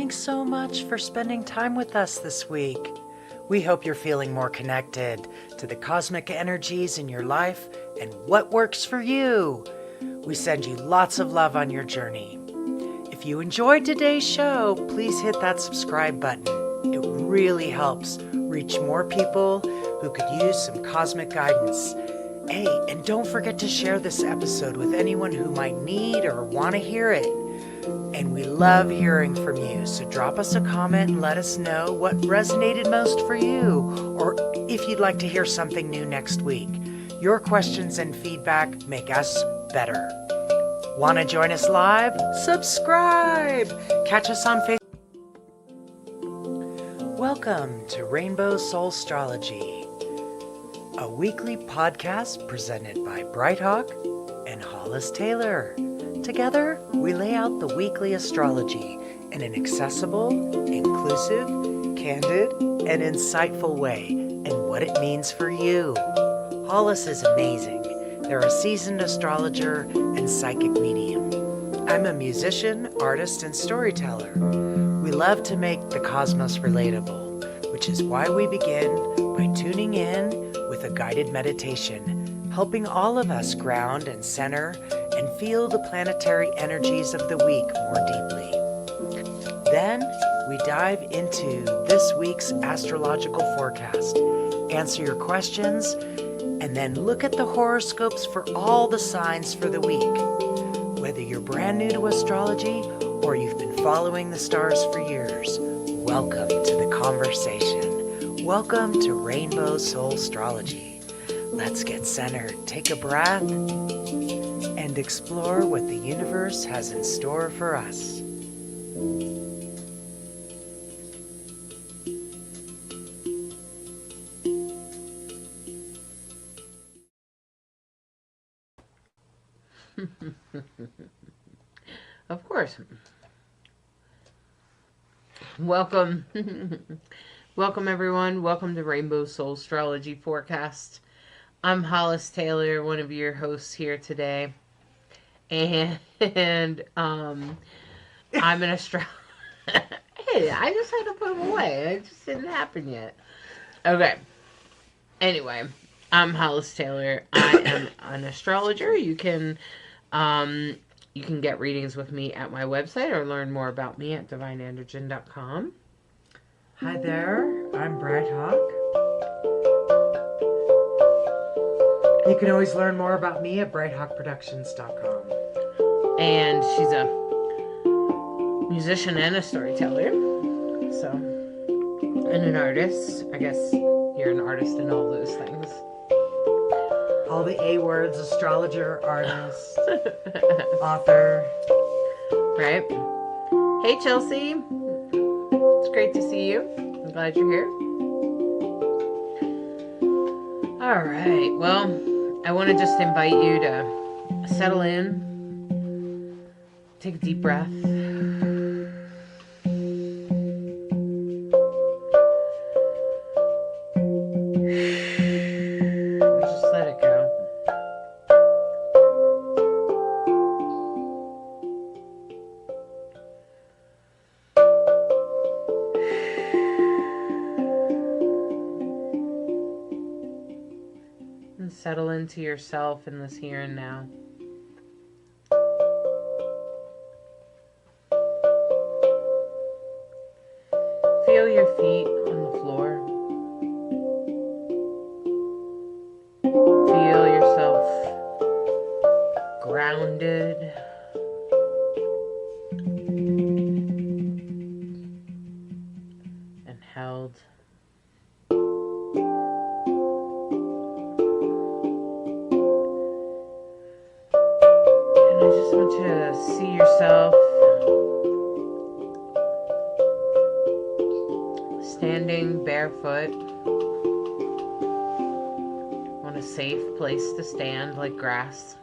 Thanks so much for spending time with us this week. We hope you're feeling more connected to the cosmic energies in your life and what works for you. We send you lots of love on your journey. If you enjoyed today's show, please hit that subscribe button. It really helps reach more people who could use some cosmic guidance. Hey, and don't forget to share this episode with anyone who might need or want to hear it. And we love hearing from you, so drop us a comment and let us know what resonated most for you, or if you'd like to hear something new next week. Your questions and feedback make us better. Want to join us live? Subscribe! Catch us on Facebook. Welcome to Rainbow Soul Astrology, a weekly podcast presented by Brighthawk and Hollis Taylor. Together, we lay out the weekly astrology in an accessible, inclusive, candid, and insightful way, and what it means for you. Hollis is amazing. They're a seasoned astrologer and psychic medium. I'm a musician, artist, and storyteller. We love to make the cosmos relatable, which is why we begin by tuning in with a guided meditation, helping all of us ground and center and feel the planetary energies of the week more deeply. Then we dive into this week's astrological forecast, answer your questions, and then look at the horoscopes for all the signs for the week. Whether you're brand new to astrology or you've been following the stars for years, welcome to the conversation. Welcome to Rainbow Soul Astrology. Let's get centered, take a breath, and explore what the universe has in store for us. Of course. Welcome. Welcome, everyone. Welcome to Rainbow Soul Astrology Forecast. I'm Hollis Taylor, one of your hosts here today. And I'm an astrologer. Hey, I just had to put them away. It just didn't happen yet. Okay. Anyway, I'm Hollis Taylor. I am an astrologer. You can get readings with me at my website or learn more about me at divineandrogen.com. Hi there, I'm Brighthawk. You can always learn more about me at brighthawkproductions.com. And she's a musician and a storyteller. So, and an artist. I guess you're an artist in all those things. All the A words: astrologer, artist, author. Right? Hey, Chelsea. It's great to see you. I'm glad you're here. All right. Well, I want to just invite you to settle in. Take a deep breath. Settle into yourself in this here and now. Feel your feet on the floor. Feel yourself grounded. And held. See yourself standing barefoot on a safe place to stand, like grass.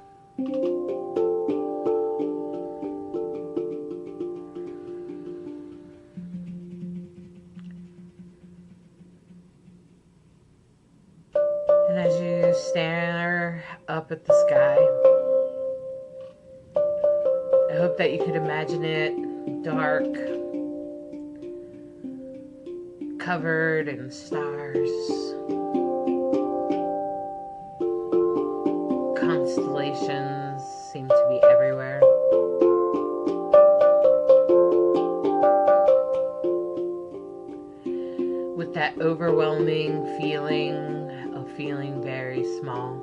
And as you stare up at the sky, I hope that you could imagine it dark covered in stars. Constellations seem to be everywhere. With that overwhelming feeling of feeling very small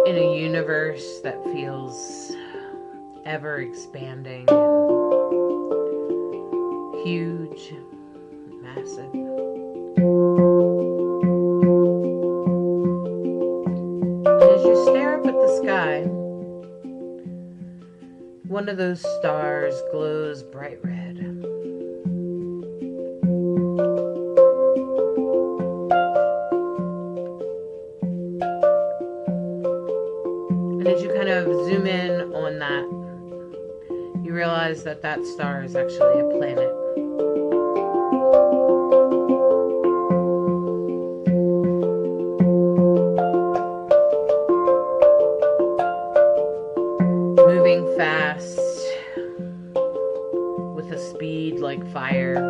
in a universe that feels ever expanding and huge, massive. And as you stare up at the sky, one of those stars glows bright red. And as you kind of zoom in on that, you realize that that star is actually a planet. Moving fast with a speed like fire.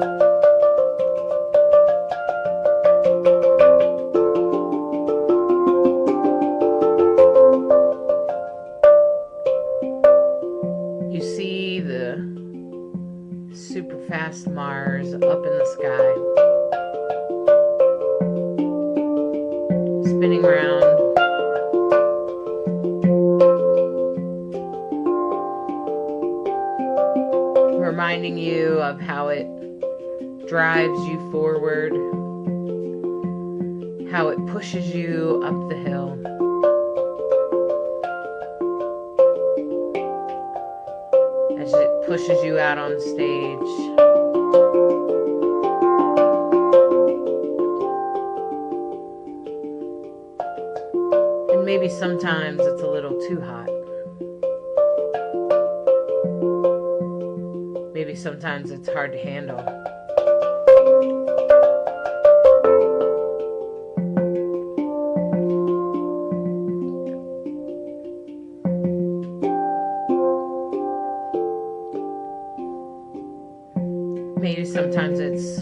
Mars up in the sky, spinning around, reminding you of how it drives you forward, how it pushes you up the hill. As it pushes you out on stage. And maybe sometimes it's a little too hot. Maybe sometimes it's hard to handle. Maybe sometimes it's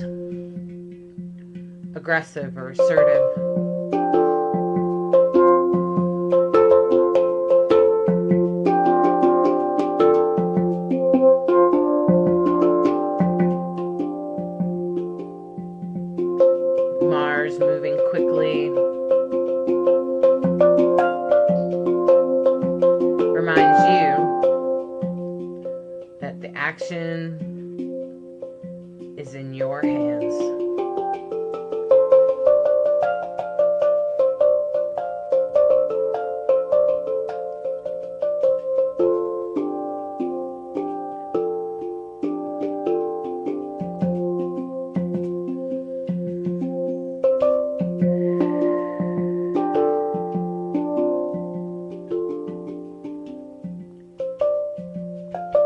aggressive or assertive. Mars moving quickly reminds you that the action is in your hands.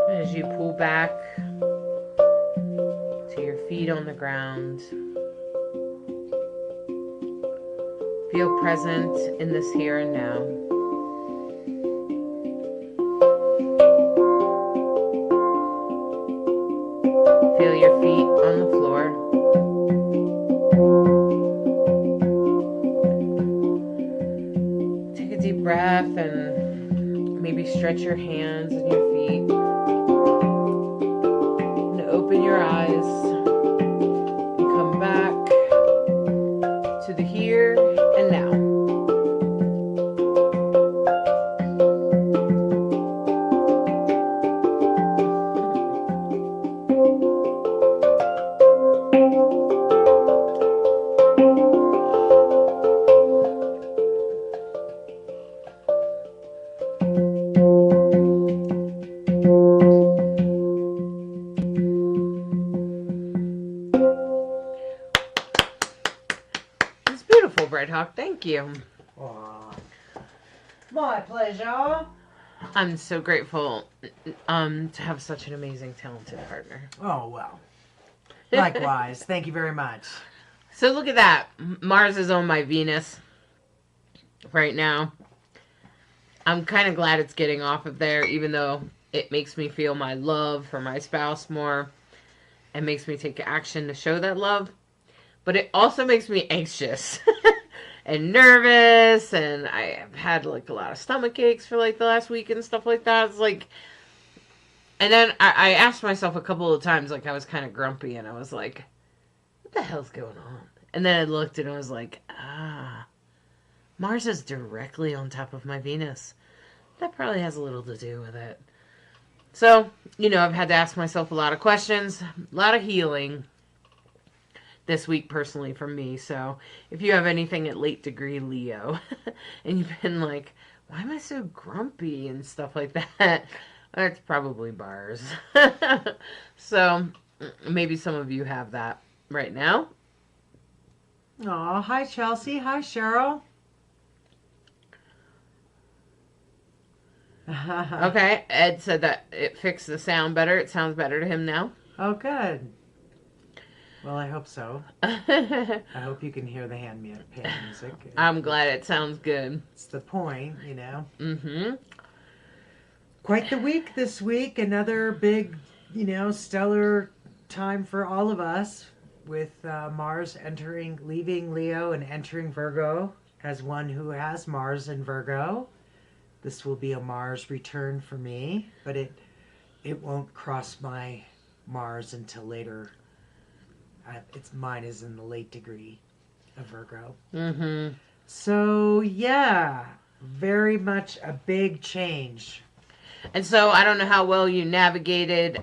As you pull back feet on the ground. Feel present in this here and now. Feel your feet on the floor. Take a deep breath and maybe stretch your hands and your feet. And open your eyes. Back to the here and now. Bright Hawk, thank you. Aww. My pleasure. I'm so grateful to have such an amazing, talented partner. Oh, well. Likewise. Thank you very much. So look at that. Mars is on my Venus right now. I'm kind of glad it's getting off of there, even though it makes me feel my love for my spouse more and makes me take action to show that love. But it also makes me anxious and nervous, and I have had like a lot of stomach aches for like the last week and stuff like that. It's like, and then I asked myself a couple of times, like I was kind of grumpy, and I was like, what the hell's going on? And then I looked and I was like, Mars is directly on top of my Venus. That probably has a little to do with it. So, I've had to ask myself a lot of questions, a lot of healing this week personally for me. So if you have anything at late degree Leo and you've been like, why am I so grumpy and stuff like that? That's probably Mars. So maybe some of you have that right now. Oh, hi Chelsea. Hi Cheryl. Okay, Ed said that it fixed the sound better. It sounds better to him now. Oh, good. Well, I hope so. I hope you can hear the hand music. I'm glad it sounds good. It's the point, Mm-hmm. Quite the week this week. Another big, stellar time for all of us with Mars leaving Leo and entering Virgo as one who has Mars in Virgo. This will be a Mars return for me, but it won't cross my Mars until later. Mine is in the late degree of Virgo. Mm-hmm. So yeah, very much a big change. And so I don't know how well you navigated.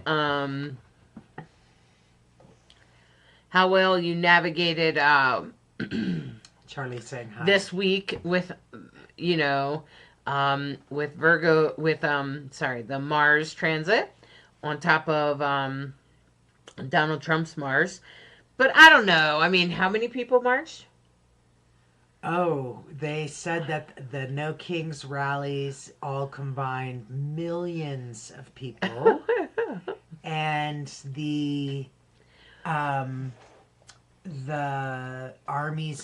Charlie's saying hi. This week with with Virgo, with the Mars transit on top of Donald Trump's Mars. But I don't know. I mean, how many people marched? Oh, they said that the No Kings rallies all combined millions of people. And the Army's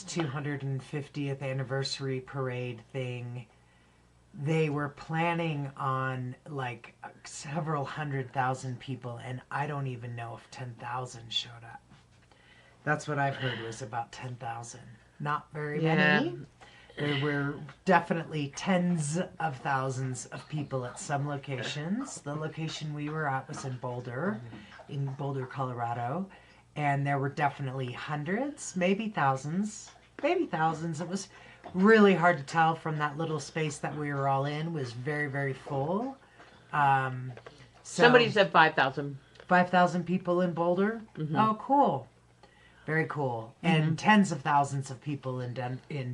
250th anniversary parade thing, they were planning on like several 100,000 people, and I don't even know if 10,000 showed up. That's what I've heard, was about 10,000. Not very many. There were definitely tens of thousands of people at some locations. The location we were at was in Boulder, Colorado. And there were definitely hundreds, maybe thousands. It was really hard to tell from that little space that we were all in. It was very, very full. Somebody said 5,000. 5,000 people in Boulder? Mm-hmm. Oh, cool. Very cool. And tens of thousands of people in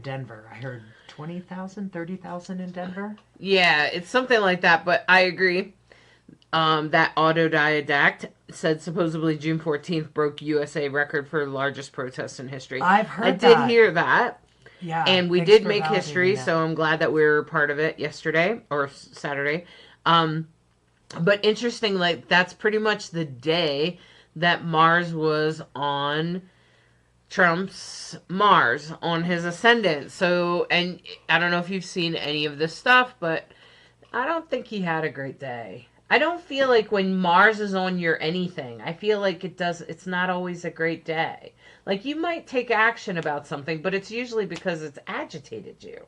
Denver. I heard 20,000, 30,000 in Denver. Yeah, it's something like that, but I agree. That autodidact said supposedly June 14th broke USA record for largest protest in history. I've heard I did hear that. Yeah. And we did make history, so I'm glad that we were part of it yesterday or Saturday. But interesting, like that's pretty much the day that Mars was on Trump's Mars, on his ascendant. So, and I don't know if you've seen any of this stuff, but I don't think he had a great day. I don't feel like when Mars is on your anything, I feel like it's not always a great day. Like you might take action about something, but it's usually because it's agitated you.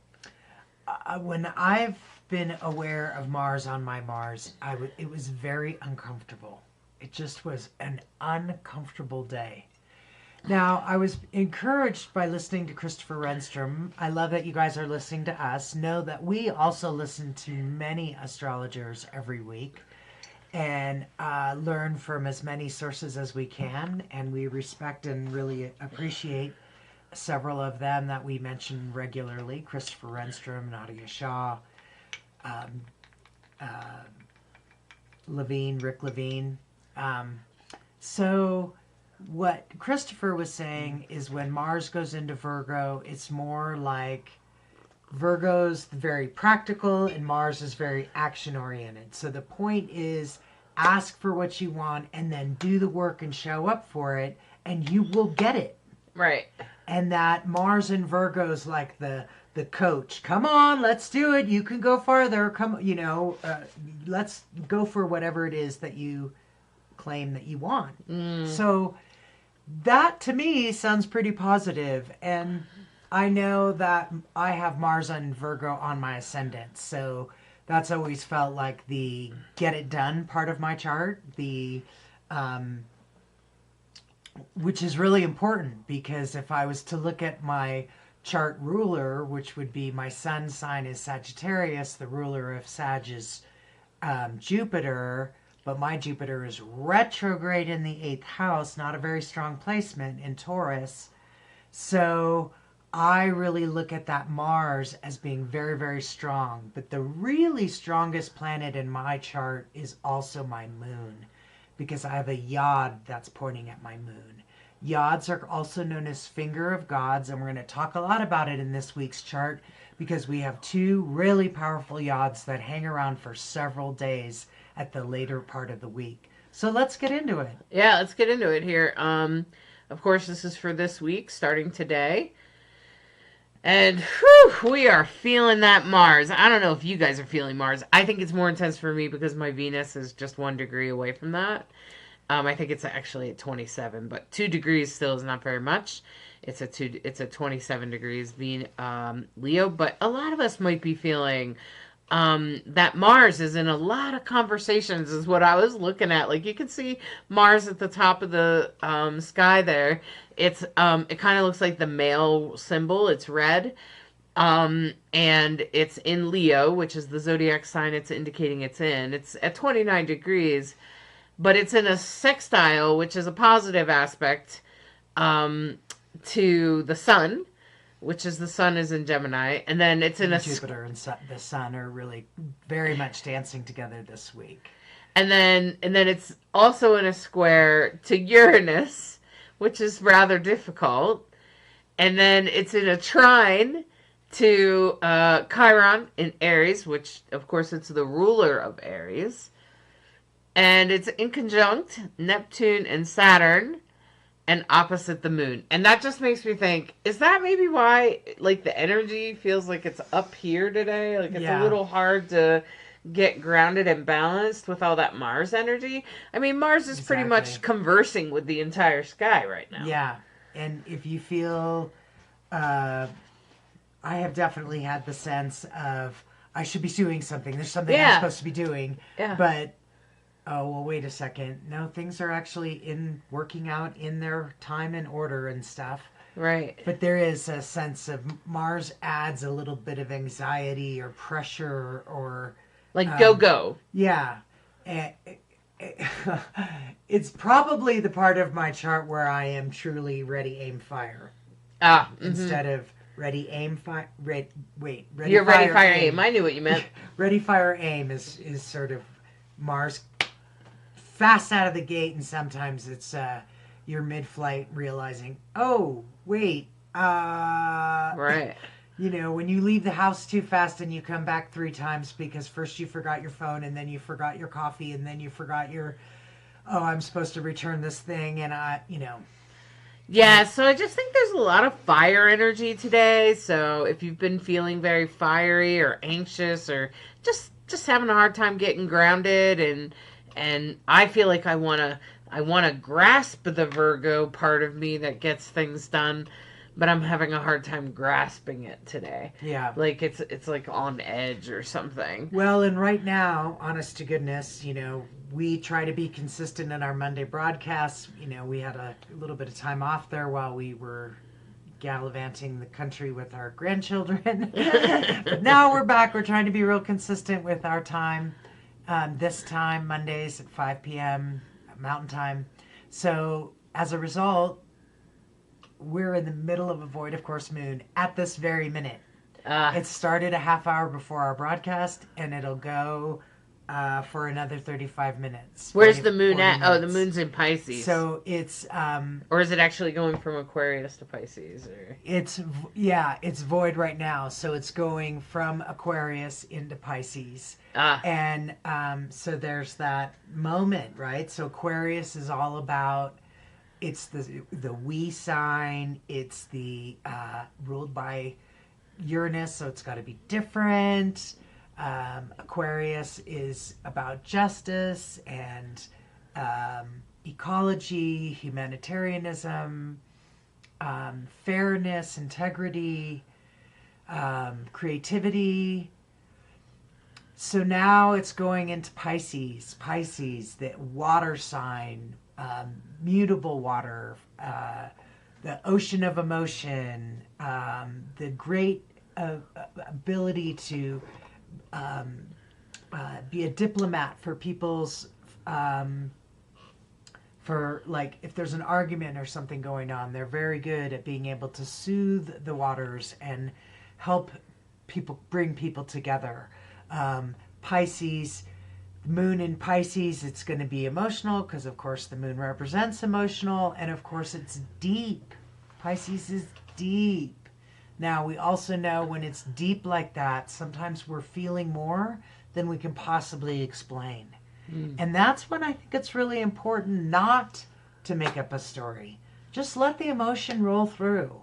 When I've been aware of Mars on my Mars, it was very uncomfortable. It just was an uncomfortable day. Now, I was encouraged by listening to Christopher Renstrom. I love that you guys are listening to us. Know that we also listen to many astrologers every week and learn from as many sources as we can. And we respect and really appreciate several of them that we mention regularly. Christopher Renstrom, Nadia Shaw, Rick Levine. So what Christopher was saying is when Mars goes into Virgo, it's more like Virgo's very practical and Mars is very action-oriented. So the point is ask for what you want and then do the work and show up for it and you will get it. Right. And that Mars in Virgo is like the coach. Come on, let's do it. You can go farther. Come, let's go for whatever it is that you claim that you want. So that to me sounds pretty positive. And I know that I have Mars in Virgo on my ascendant. So that's always felt like the get it done part of my chart. Which is really important, because if I was to look at my chart ruler, which would be my sun sign is Sagittarius, the ruler of Sag is Jupiter, but my Jupiter is retrograde in the 8th house, not a very strong placement in Taurus. So I really look at that Mars as being very, very strong. But the really strongest planet in my chart is also my moon, because I have a yod that's pointing at my moon. Yods are also known as finger of gods, and we're going to talk a lot about it in this week's chart, because we have 2 really powerful yods that hang around for several days at the later part of the week. So let's get into it. Yeah, let's get into it here. Of course, this is for this week, starting today. And whew, we are feeling that Mars. I don't know if you guys are feeling Mars. I think it's more intense for me because my Venus is just 1 degree away from that. I think it's actually at 27, but 2 degrees still is not very much. It's at 27 degrees being Leo, but a lot of us might be feeling that Mars is in a lot of conversations, is what I was looking at. Like, you can see Mars at the top of the sky there. It's it kind of looks like the male symbol. It's red. And it's in Leo, which is the zodiac sign it's indicating it's in. It's at 29 degrees, but it's in a sextile, which is a positive aspect to the sun, which is the sun is in Gemini, and then it's in a Jupiter and the sun are really very much dancing together this week. And then it's also in a square to Uranus, which is rather difficult. And then it's in a trine to Chiron in Aries, which of course it's the ruler of Aries. And it's in conjunct Neptune and Saturn, and opposite the moon. And that just makes me think, is that maybe why, like, the energy feels like it's up here today? Like, it's a little hard to get grounded and balanced with all that Mars energy. I mean, Mars is pretty much conversing with the entire sky right now. Yeah. And if you feel, I have definitely had the sense of, I should be doing something. There's something I'm supposed to be doing. Yeah. But, oh, well, wait a second. No, things are actually working out in their time and order and stuff. Right. But there is a sense of Mars adds a little bit of anxiety or pressure or... Like, go. Yeah. It's probably the part of my chart where I am truly ready, aim, fire. Instead of ready, aim, fire... ready, You're fire, ready, fire, aim. I knew what you meant. Ready, fire, aim is sort of Mars... fast out of the gate, and sometimes it's you're mid-flight realizing, oh, wait, right. You know, when you leave the house too fast and you come back 3 times because first you forgot your phone, and then you forgot your coffee, and then you forgot I'm supposed to return this thing, and Yeah, so I just think there's a lot of fire energy today. So if you've been feeling very fiery or anxious or just having a hard time getting grounded, and I feel like I want to grasp the Virgo part of me that gets things done, but I'm having a hard time grasping it today. Yeah. Like it's like on edge or something. Well, and right now, honest to goodness, we try to be consistent in our Monday broadcasts. We had a little bit of time off there while we were gallivanting the country with our grandchildren. But now we're back. We're trying to be real consistent with our time. This time, Mondays at 5 p.m. Mountain Time. So, as a result, we're in the middle of a void of course moon at this very minute. It started a half hour before our broadcast, and it'll go for another 35 minutes. Where's the moon at? Minutes. Oh, the moon's in Pisces. So it's... or is it actually going from Aquarius to Pisces? Or? It's void right now. So it's going from Aquarius into Pisces. And so there's that moment, right? So Aquarius is all about it's the we sign. It's the ruled by Uranus, so it's got to be different. Aquarius is about justice and ecology, humanitarianism, fairness, integrity, creativity. So now it's going into Pisces. Pisces, the water sign, mutable water, the ocean of emotion, the great ability to be a diplomat for people's, for like if there's an argument or something going on, they're very good at being able to soothe the waters and help people, bring people together. Pisces, moon in Pisces, it's going to be emotional because of course the moon represents emotional, and of course it's deep. Pisces is deep. Now we also know when it's deep like that, sometimes we're feeling more than we can possibly explain. And that's when I think it's really important not to make up a story. Just let the emotion roll through.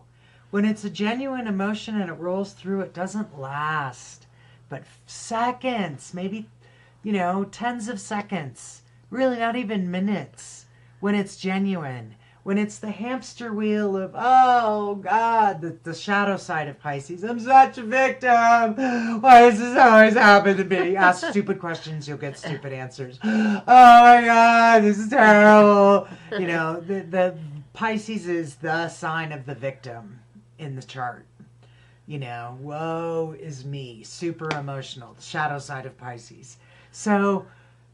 When it's a genuine emotion and it rolls through, it doesn't last. But seconds, maybe, tens of seconds, really not even minutes, when it's genuine. When it's the hamster wheel of, oh God, the shadow side of Pisces. I'm such a victim. Why does this always happen to me? Ask stupid questions, you'll get stupid answers. Oh my God, this is terrible. The Pisces is the sign of the victim in the chart. Woe is me, super emotional, the shadow side of Pisces. So,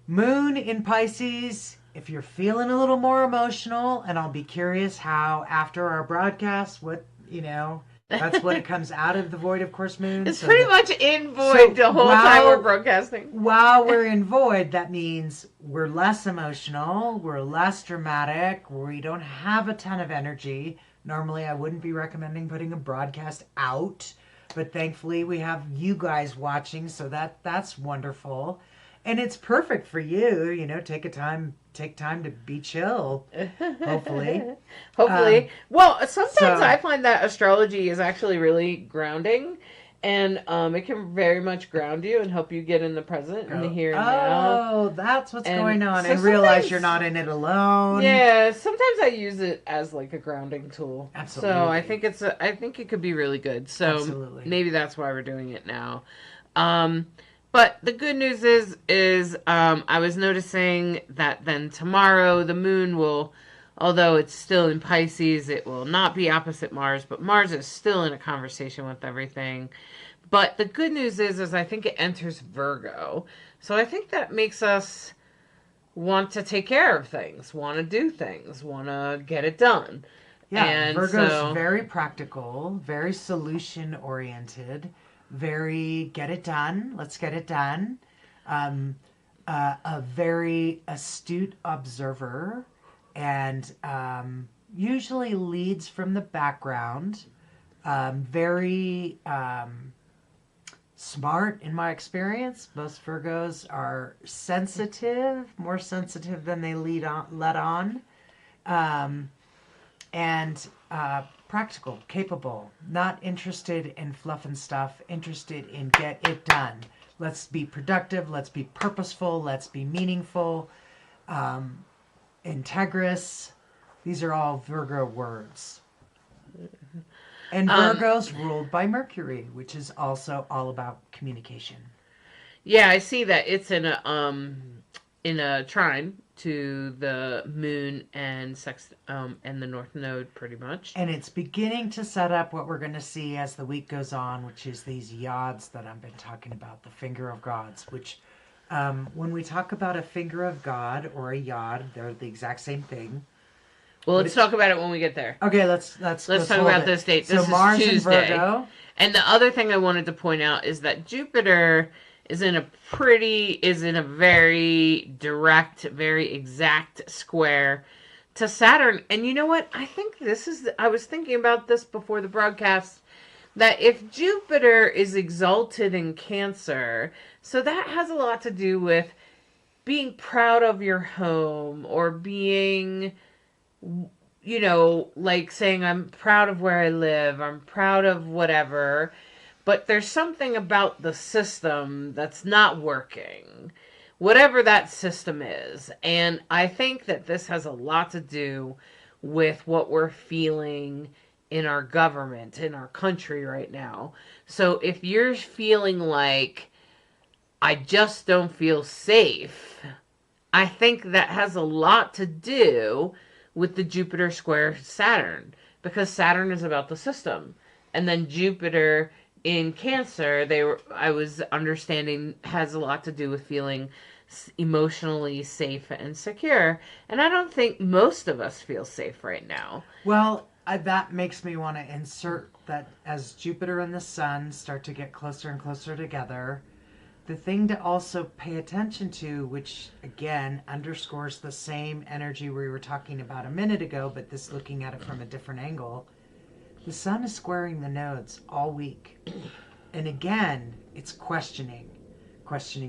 moon in Pisces, if you're feeling a little more emotional, and I'll be curious how after our broadcast, that's what it comes out of the void, of course, moon. It's so pretty much in void the whole time we're broadcasting. While we're in void, that means we're less emotional, we're less dramatic, we don't have a ton of energy. Normally, I wouldn't be recommending putting a broadcast out, but thankfully we have you guys watching, so that's wonderful. And it's perfect for you, take time to be chill, hopefully. Well, sometimes I find that astrology is actually really grounding, and it can very much ground you and help you get in the present and the here and now. Oh, that's what's going on, and realize you're not in it alone. Yeah, sometimes I use it as like a grounding tool. Absolutely. So I think it could be really good. So absolutely. Maybe that's why we're doing it now. But the good news is I was noticing that then tomorrow the moon will, although it's still in Pisces, it will not be opposite Mars, but Mars is still in a conversation with everything. But the good news is I think it enters Virgo. So I think that makes us want to take care of things, want to do things, want to get it done. Yeah, and Virgo's very practical, very solution-oriented. Very get it done. Let's get it done. A very astute observer, and usually leads from the background. Very smart in my experience. Most Virgos are sensitive, more sensitive than they let on. And practical, capable, not interested in fluff and stuff, interested in get it done. Let's be productive, let's be purposeful, let's be meaningful, integrous. These are all Virgo words. And Virgo's ruled by Mercury, which is also all about communication. Yeah, I see that it's in a trine to the moon and and the North Node, pretty much. And it's beginning to set up what we're going to see as the week goes on, which is these yods that I've been talking about, the finger of gods, which when we talk about a finger of God or a yod, they're the exact same thing. Well, let's talk about it when we get there. Okay, let's talk about this date. This is Mars Tuesday. And Virgo. And the other thing I wanted to point out is that Jupiter is in a very direct, very exact square to Saturn. And you know what? I was thinking about this before the broadcast, that if Jupiter is exalted in Cancer, so that has a lot to do with being proud of your home or being like saying I'm proud of where I live, I'm proud of whatever, but there's something about the system that's not working, whatever that system is. And I think that this has a lot to do with what we're feeling in our government, in our country right now. So if you're feeling like, I just don't feel safe, I think that has a lot to do with the Jupiter square Saturn, because Saturn is about the system. And then Jupiter in Cancer, I was understanding, has a lot to do with feeling emotionally safe and secure. And I don't think most of us feel safe right now. Well, that makes me want to insert that as Jupiter and the Sun start to get closer and closer together, the thing to also pay attention to, which again underscores the same energy we were talking about a minute ago, but this looking at it from a different angle, the Sun is squaring the nodes all week. And again, it's questioning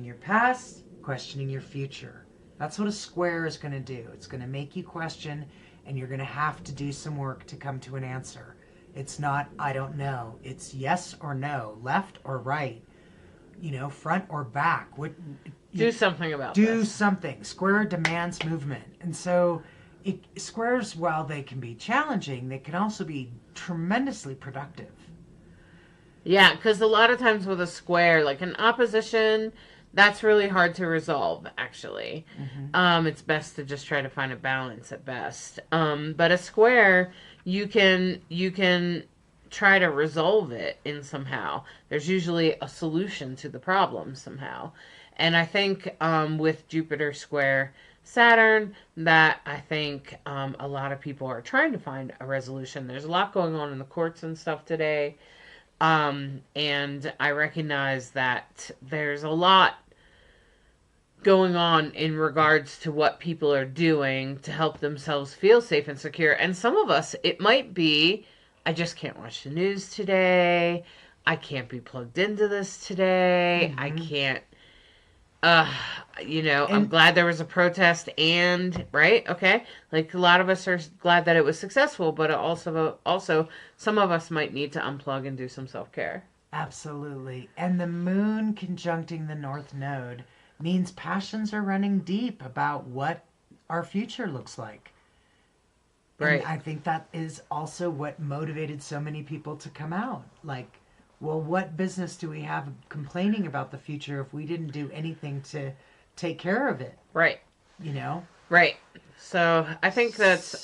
your past, questioning your future. That's what a square is going to do. It's going to make you question, and you're going to have to do some work to come to an answer. It's not, I don't know. It's yes or no, left or right, front or back. Do something about do this. something. Square demands movement. And so squares, while they can be challenging, they can also be tremendously productive. Yeah, because a lot of times with a square, like an opposition, that's really hard to resolve, actually. Mm-hmm. It's best to just try to find a balance at best. But a square, you can try to resolve it in somehow. There's usually a solution to the problem somehow. And I think with Jupiter square Saturn, that I think a lot of people are trying to find a resolution. There's a lot going on in the courts and stuff today. And I recognize that there's a lot going on in regards to what people are doing to help themselves feel safe and secure. And some of us, it might be, I just can't watch the news today. I can't be plugged into this today. Mm-hmm. I can't, I'm glad there was a protest right? Okay. Like a lot of us are glad that it was successful, but also some of us might need to unplug and do some self-care. Absolutely. And the moon conjuncting the North Node means passions are running deep about what our future looks like. Right. And I think that is also what motivated so many people to come out. Like, well, what business do we have complaining about the future if we didn't do anything to take care of it? Right. Right. So I think there's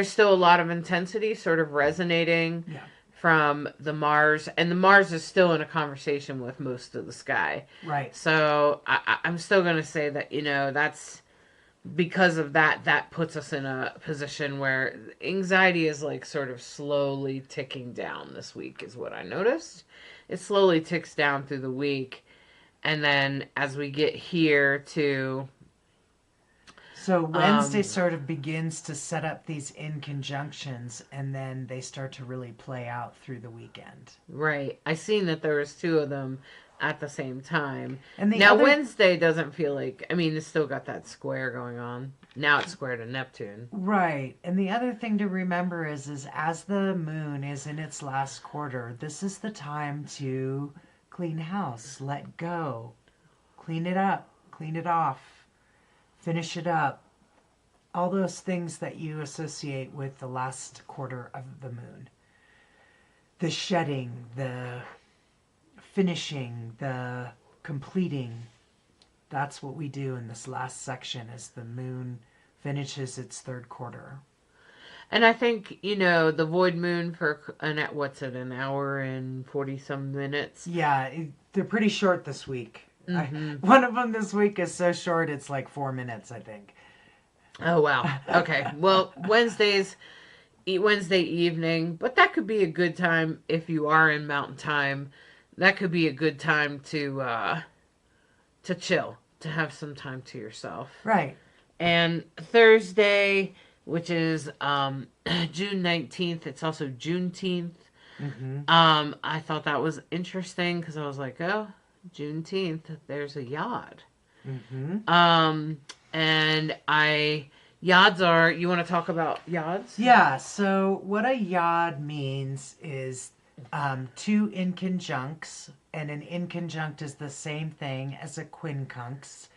still a lot of intensity sort of resonating from the Mars, and the Mars is still in a conversation with most of the sky. Right. So I'm still going to say that, that's because of that puts us in a position where anxiety is like sort of slowly ticking down this week is what I noticed. It slowly ticks down through the week. And then as we get here to... So Wednesday sort of begins to set up these inconjunctions, and then they start to really play out through the weekend. Right. I seen that there was 2 of them at the same time. And Wednesday doesn't feel like... it's still got that square going on. Now it's square to Neptune. Right. And the other thing to remember is as the moon is in its last quarter, this is the time to clean house, let go, clean it up, clean it off, finish it up. All those things that you associate with the last quarter of the moon. The shedding, the finishing, the completing. That's what we do in this last section as the moon finishes its 3rd quarter. And I think, the void moon for an hour and 40 some minutes. Yeah, they're pretty short this week. Mm-hmm. One of them this week is so short it's like 4 minutes, I think. Oh, wow. Okay. Well, Wednesday evening, but that could be a good time if you are in Mountain Time. That could be a good time to chill, to have some time to yourself. Right. And Thursday, which is June 19th, it's also Juneteenth. Mm-hmm. I thought that was interesting because I was like, oh, Juneteenth, there's a yod. Mm-hmm. And I Yods are, you want to talk about yods? Yeah, so what a yod means is two inconjuncts, and an inconjunct is the same thing as a quincunx.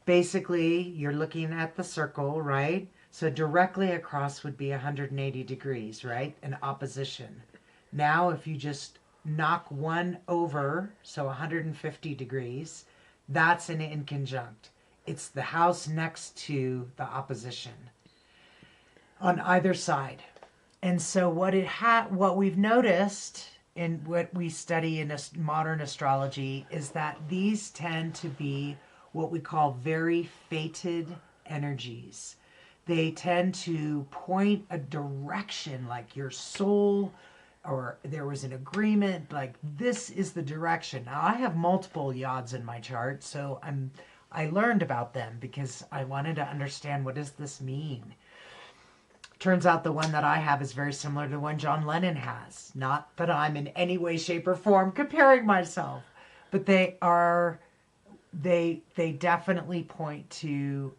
Basically, you're looking at the circle, right? So directly across would be 180 degrees, right? An opposition. Now, if you just knock one over, so 150 degrees, that's an inconjunct. It's the house next to the opposition on either side. And so what we've noticed in what we study in modern astrology is that these tend to be what we call very fated energies. They tend to point a direction, like your soul, or there was an agreement, like this is the direction. Now I have multiple yods in my chart, so I learned about them because I wanted to understand, what does this mean? Turns out the one that I have is very similar to the one John Lennon has. Not that I'm in any way, shape, or form comparing myself, but they definitely point to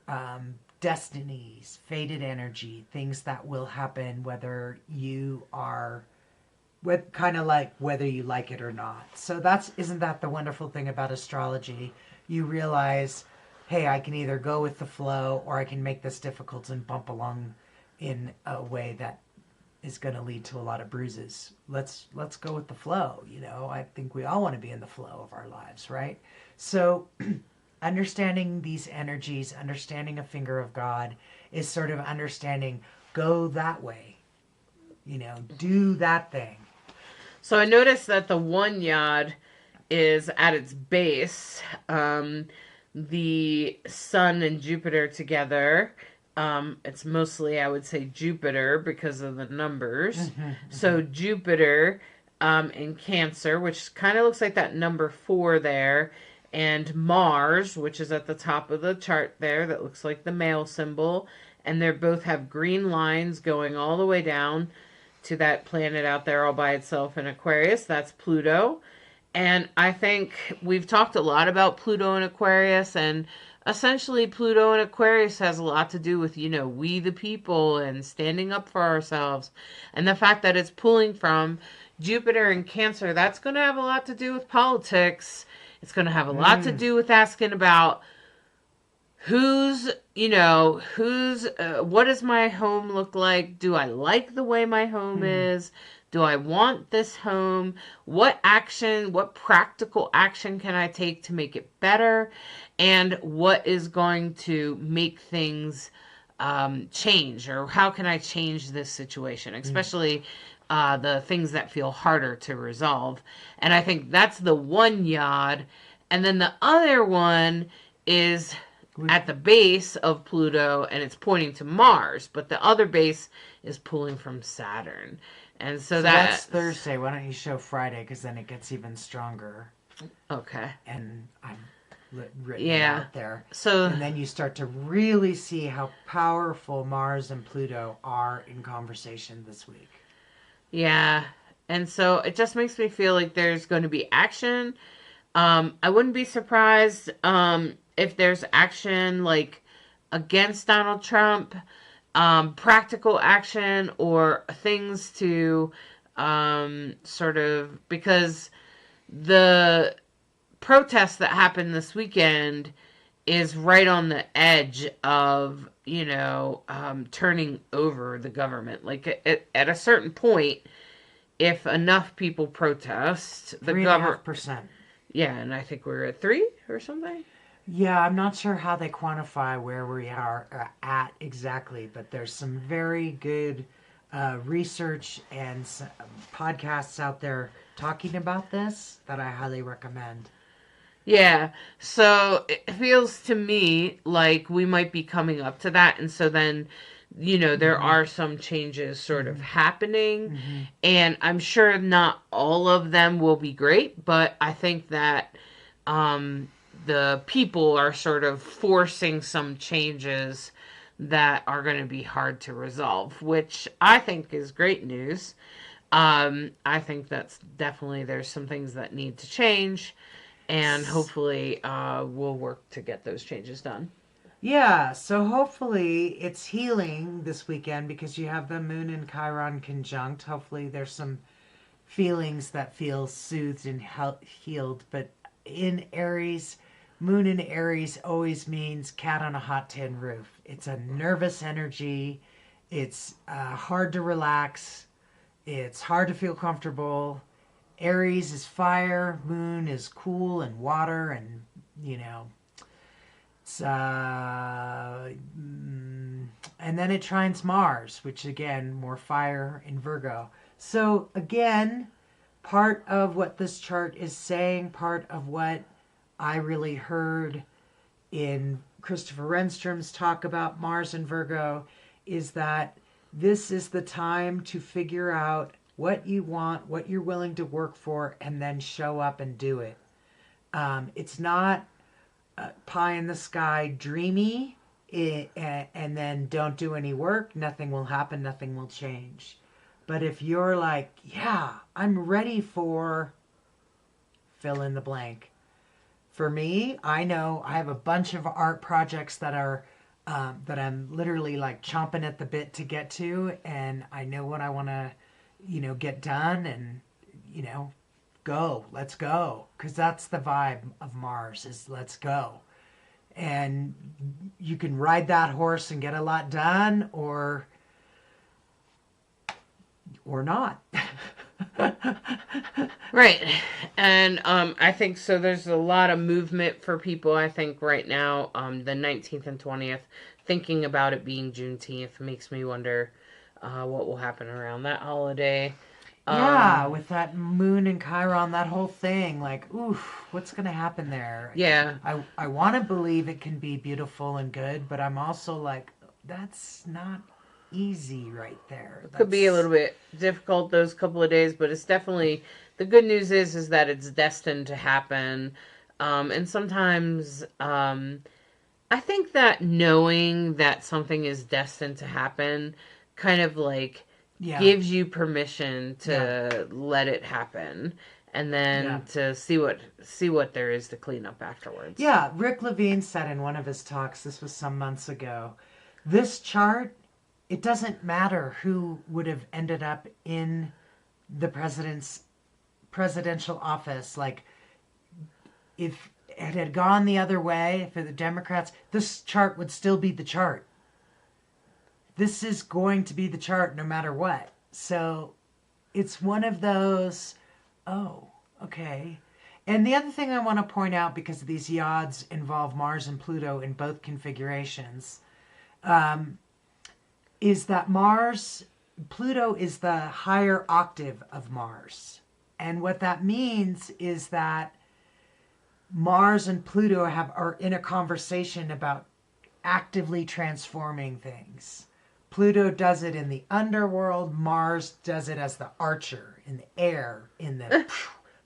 destinies, fated energy, things that will happen whether you are, kind of like whether you like it or not. So isn't that the wonderful thing about astrology? You realize, hey, I can either go with the flow or I can make this difficult and bump along in a way that is going to lead to a lot of bruises. Let's go with the flow. I think we all want to be in the flow of our lives, right? So understanding these energies, understanding a finger of God, is sort of understanding, go that way, do that thing. So I noticed that the one yod is at its base, the sun and Jupiter together. It's mostly, I would say, Jupiter because of the numbers. So Jupiter in Cancer, which kind of looks like that number 4 there, and Mars, which is at the top of the chart there, that looks like the male symbol, and they both have green lines going all the way down to that planet out there all by itself in Aquarius. That's Pluto. And I think we've talked a lot about Pluto and Aquarius, and essentially Pluto and Aquarius has a lot to do with, we the people and standing up for ourselves. And the fact that it's pulling from Jupiter and Cancer, that's going to have a lot to do with politics. It's going to have a lot to do with asking about what does my home look like? Do I like the way my home is? Do I want this home? What practical action can I take to make it better? And what is going to make things change? Or how can I change this situation? Especially the things that feel harder to resolve. And I think that's the one yod. And then the other one is at the base of Pluto, and it's pointing to Mars, but the other base is pulling from Saturn. And so that's Thursday. Why don't you show Friday, because then it gets even stronger. Okay. And I've written it out there. So, and then you start to really see how powerful Mars and Pluto are in conversation this week. Yeah. And so it just makes me feel like there's going to be action. I wouldn't be surprised if there's action like against Donald Trump, practical action or things to sort of, because the protest that happened this weekend is right on the edge of, turning over the government. Like at a certain point, if enough people protest, the government... 3.5%. Yeah, and I think we're at 3 or something. Yeah, I'm not sure how they quantify where we are at exactly, but there's some very good research and podcasts out there talking about this that I highly recommend. Yeah, so it feels to me like we might be coming up to that, and so then, there are some changes sort of happening, and I'm sure not all of them will be great, but I think that the people are sort of forcing some changes that are going to be hard to resolve, which I think is great news. I think that's definitely, there's some things that need to change, and hopefully we'll work to get those changes done. Yeah, so hopefully it's healing this weekend because you have the moon and Chiron conjunct. Hopefully there's some feelings that feel soothed and healed. But in Aries, moon in Aries always means cat on a hot tin roof. It's a nervous energy. It's hard to relax. It's hard to feel comfortable. Aries is fire. Moon is cool and water, and you know it's and then it trines Mars, which again more fire in Virgo. So again, part of what this chart is saying, part of what I really heard in Christopher Renstrom's talk about Mars and Virgo, is that this is the time to figure out what you want, what you're willing to work for, and then show up and do it. It's not pie in the sky dreamy, and then don't do any work, nothing will happen, nothing will change. But if you're like, yeah, I'm ready for fill in the blank. For me, I know I have a bunch of art projects that are that I'm literally like chomping at the bit to get to, and I know what I want to, get done, and let's go, because that's the vibe of Mars, is let's go. And you can ride that horse and get a lot done, or not. Right. And I think so there's a lot of movement for people, I think, right now. The 19th and 20th, thinking about it being Juneteenth makes me wonder what will happen around that holiday. Yeah, with that moon and Chiron, that whole thing, like, oof, what's going to happen there? Yeah. I want to believe it can be beautiful and good, but I'm also like, that's not easy right there. Could be a little bit difficult those couple of days, but it's definitely, the good news is that it's destined to happen. And sometimes I think that knowing that something is destined to happen kind of like gives you permission to let it happen, and then to see what there is to clean up afterwards. Yeah, Rick Levine said in one of his talks, this was some months ago, this chart, it doesn't matter who would have ended up in the presidential office. Like, if it had gone the other way for the Democrats, this chart would still be the chart. This is going to be the chart no matter what. So it's one of those, oh, okay. And the other thing I want to point out, because these yods involve Mars and Pluto in both configurations, is that Pluto is the higher octave of Mars. And what that means is that Mars and Pluto are in a conversation about actively transforming things. Pluto does it in the underworld. Mars does it as the archer in the air, in the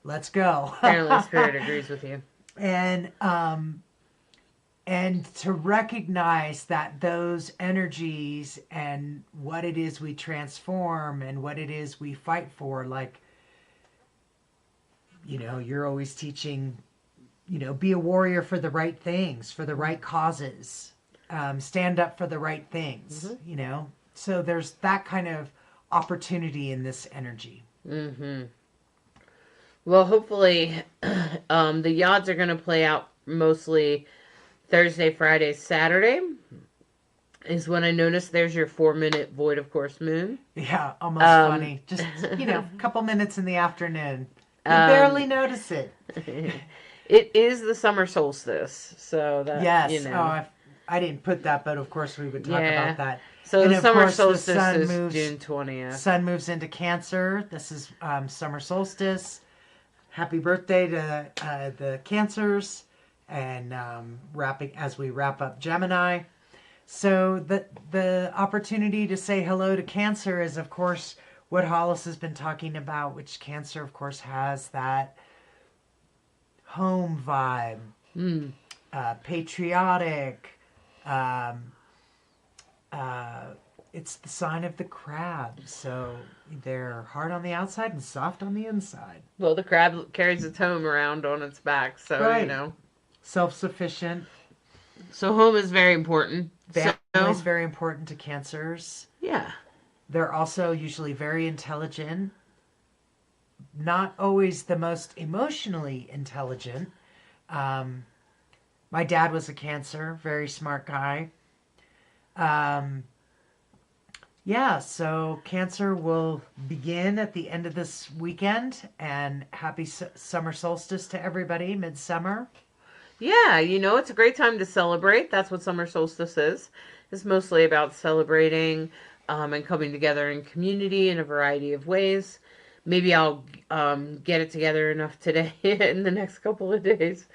let's go. Apparently Spirit agrees with you. And to recognize that those energies and what it is we transform and what it is we fight for, like, you're always teaching, be a warrior for the right things, for the right causes, stand up for the right things, So there's that kind of opportunity in this energy. Mm-hmm. Well, hopefully the yods are going to play out mostly Thursday, Friday, Saturday is when I noticed there's your 4-minute void of course moon. Yeah, almost funny. Just, a couple minutes in the afternoon. You barely notice it. It is the summer solstice, so that, yes. Oh, I didn't put that, but of course we would talk about that. So and the summer solstice is June 20th. Sun moves into Cancer. This is summer solstice. Happy birthday to the Cancers. And as we wrap up Gemini. So the opportunity to say hello to Cancer is, of course, what Hollis has been talking about, which Cancer, of course, has that home vibe, patriotic. It's the sign of the crab, so they're hard on the outside and soft on the inside. Well, the crab carries its home around on its back, so, right. Self-sufficient. So home is very important. Family So, is very important to Cancers. yeah. They're also usually very intelligent, not always the most emotionally intelligent. Um, my dad was a Cancer, very smart guy. Um, yeah, so Cancer will begin at the end of this weekend, and happy summer solstice to everybody, midsummer. Yeah, it's a great time to celebrate. That's what summer solstice is. It's mostly about celebrating and coming together in community in a variety of ways. Maybe I'll get it together enough today in the next couple of days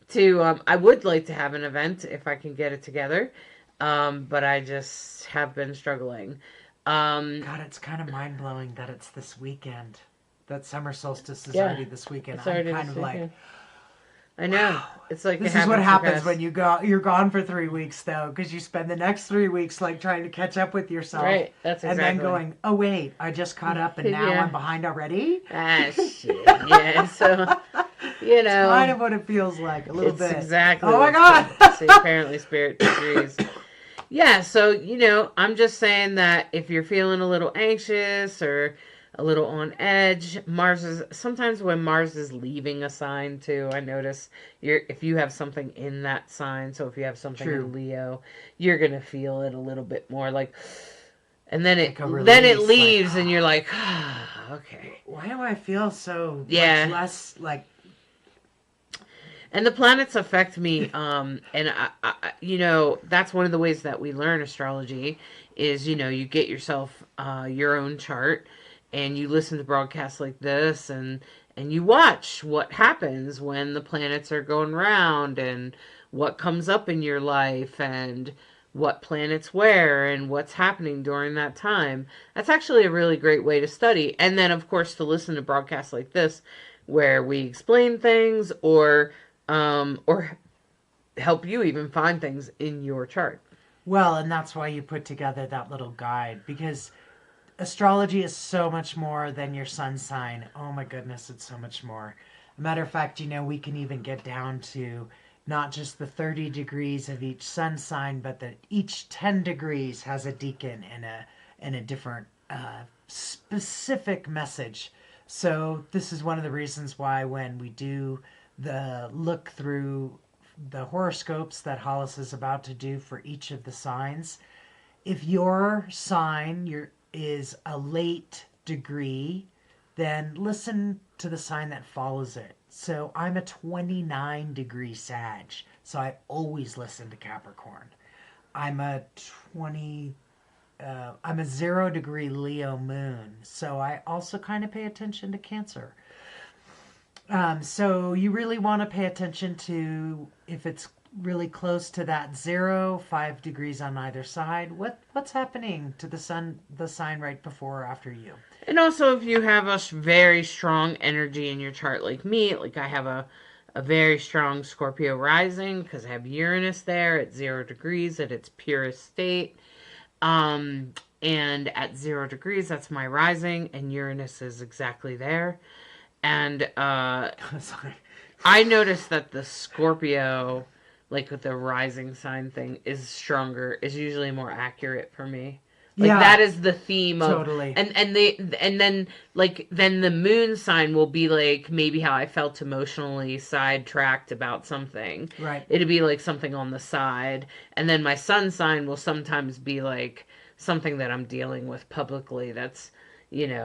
to. I would like to have an event if I can get it together, but I just have been struggling. God, it's kind of mind blowing that it's this weekend. That summer solstice is Yeah, already this weekend. it's I'm already kind this of like, weekend. I know. wow. It's like This it is what happens so happens fast. when you're gone for 3 weeks, though, because you spend the next 3 weeks like trying to catch up with yourself, Right, that's and then exactly. going, oh wait, I just caught up, and now Yeah. I'm behind already. Ah, shit. Yeah, so, It's kind of what it feels like a little it's bit. exactly Oh my what's God! so apparently spirit agrees. Yeah, so, I'm just saying that if you're feeling a little anxious or a little on edge, sometimes when Mars is leaving a sign too, I notice if you have something in that sign, so if you have something True. in Leo, you're going to feel it a little bit more like, and then Like a it release, leaves like, and you're like, okay. Why do I feel so Yeah. much less like? And the planets affect me, and that's one of the ways that we learn astrology is, you get yourself your own chart, and you listen to broadcasts like this, and you watch what happens when the planets are going round, and what comes up in your life, and what planets where, and what's happening during that time. That's actually a really great way to study. And then, of course, to listen to broadcasts like this, where we explain things, or help you even find things in your chart. Well, and that's why you put together that little guide, because astrology is so much more than your sun sign. Oh my goodness, it's so much more. A matter of fact, we can even get down to not just the 30 degrees of each sun sign, but that each 10 degrees has a decan and a different specific message. So this is one of the reasons why when we do the look through the horoscopes that Hollis is about to do for each of the signs, if your sign is a late degree, then listen to the sign that follows it. So I'm a 29 degree Sag, so I always listen to Capricorn. I'm a 0 degree Leo moon, so I also kind of pay attention to Cancer. So you really want to pay attention to if it's really close to that 0, 5 degrees on either side. What's happening to the sign right before or after you? And also, if you have a very strong energy in your chart, like me, like I have a very strong Scorpio rising because I have Uranus there at 0 degrees at its purest state. And at 0 degrees, that's my rising, and Uranus is exactly there. And Sorry. I noticed that the Scorpio, like with the rising sign thing, is stronger, is usually more accurate for me. Like Yeah, that is the theme of totally. and then the moon sign will be like maybe how I felt emotionally sidetracked about something. Right. It'd be like something on the side. And then my sun sign will sometimes be like something that I'm dealing with publicly that's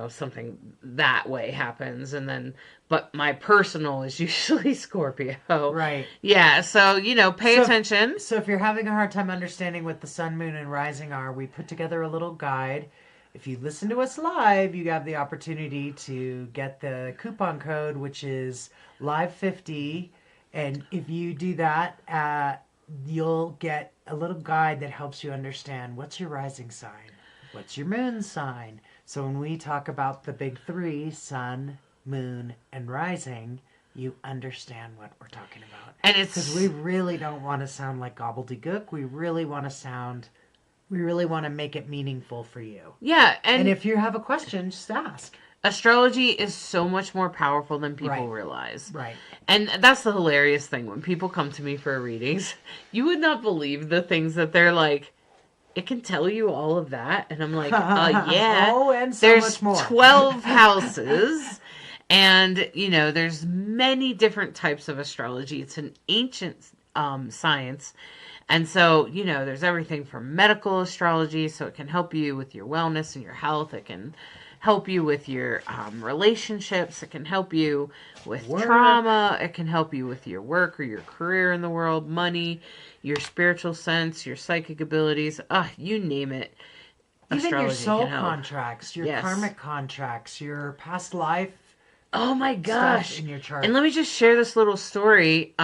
something that way happens. And then, but my personal is usually Scorpio. Right. Yeah. So, pay attention. So if you're having a hard time understanding what the sun, moon, and rising are, we put together a little guide. If you listen to us live, you have the opportunity to get the coupon code, which is live50. And if you do that, you'll get a little guide that helps you understand what's your rising sign, what's your moon sign. So when we talk about the big three, sun, moon, and rising, you understand what we're talking about. And it's because we really don't want to sound like gobbledygook. We really want to make it meaningful for you. Yeah, and if you have a question, just ask. Astrology is so much more powerful than people Right. realize. Right. And that's the hilarious thing. When people come to me for readings, you would not believe the things that they're like, it can tell you all of that. And I'm like, yeah. Oh, and so There's much more. 12 houses. And, there's many different types of astrology. It's an ancient science. And so, there's everything from medical astrology, so it can help you with your wellness and your health. It can help you with your relationships. It can help you with trauma. It can help you with your work or your career in the world, money, your spiritual sense, your psychic abilities. You name it. Even your Astrology soul can help. contracts, your Yes. karmic contracts, your past life Oh my stuff gosh. in your chart. And let me just share this little story,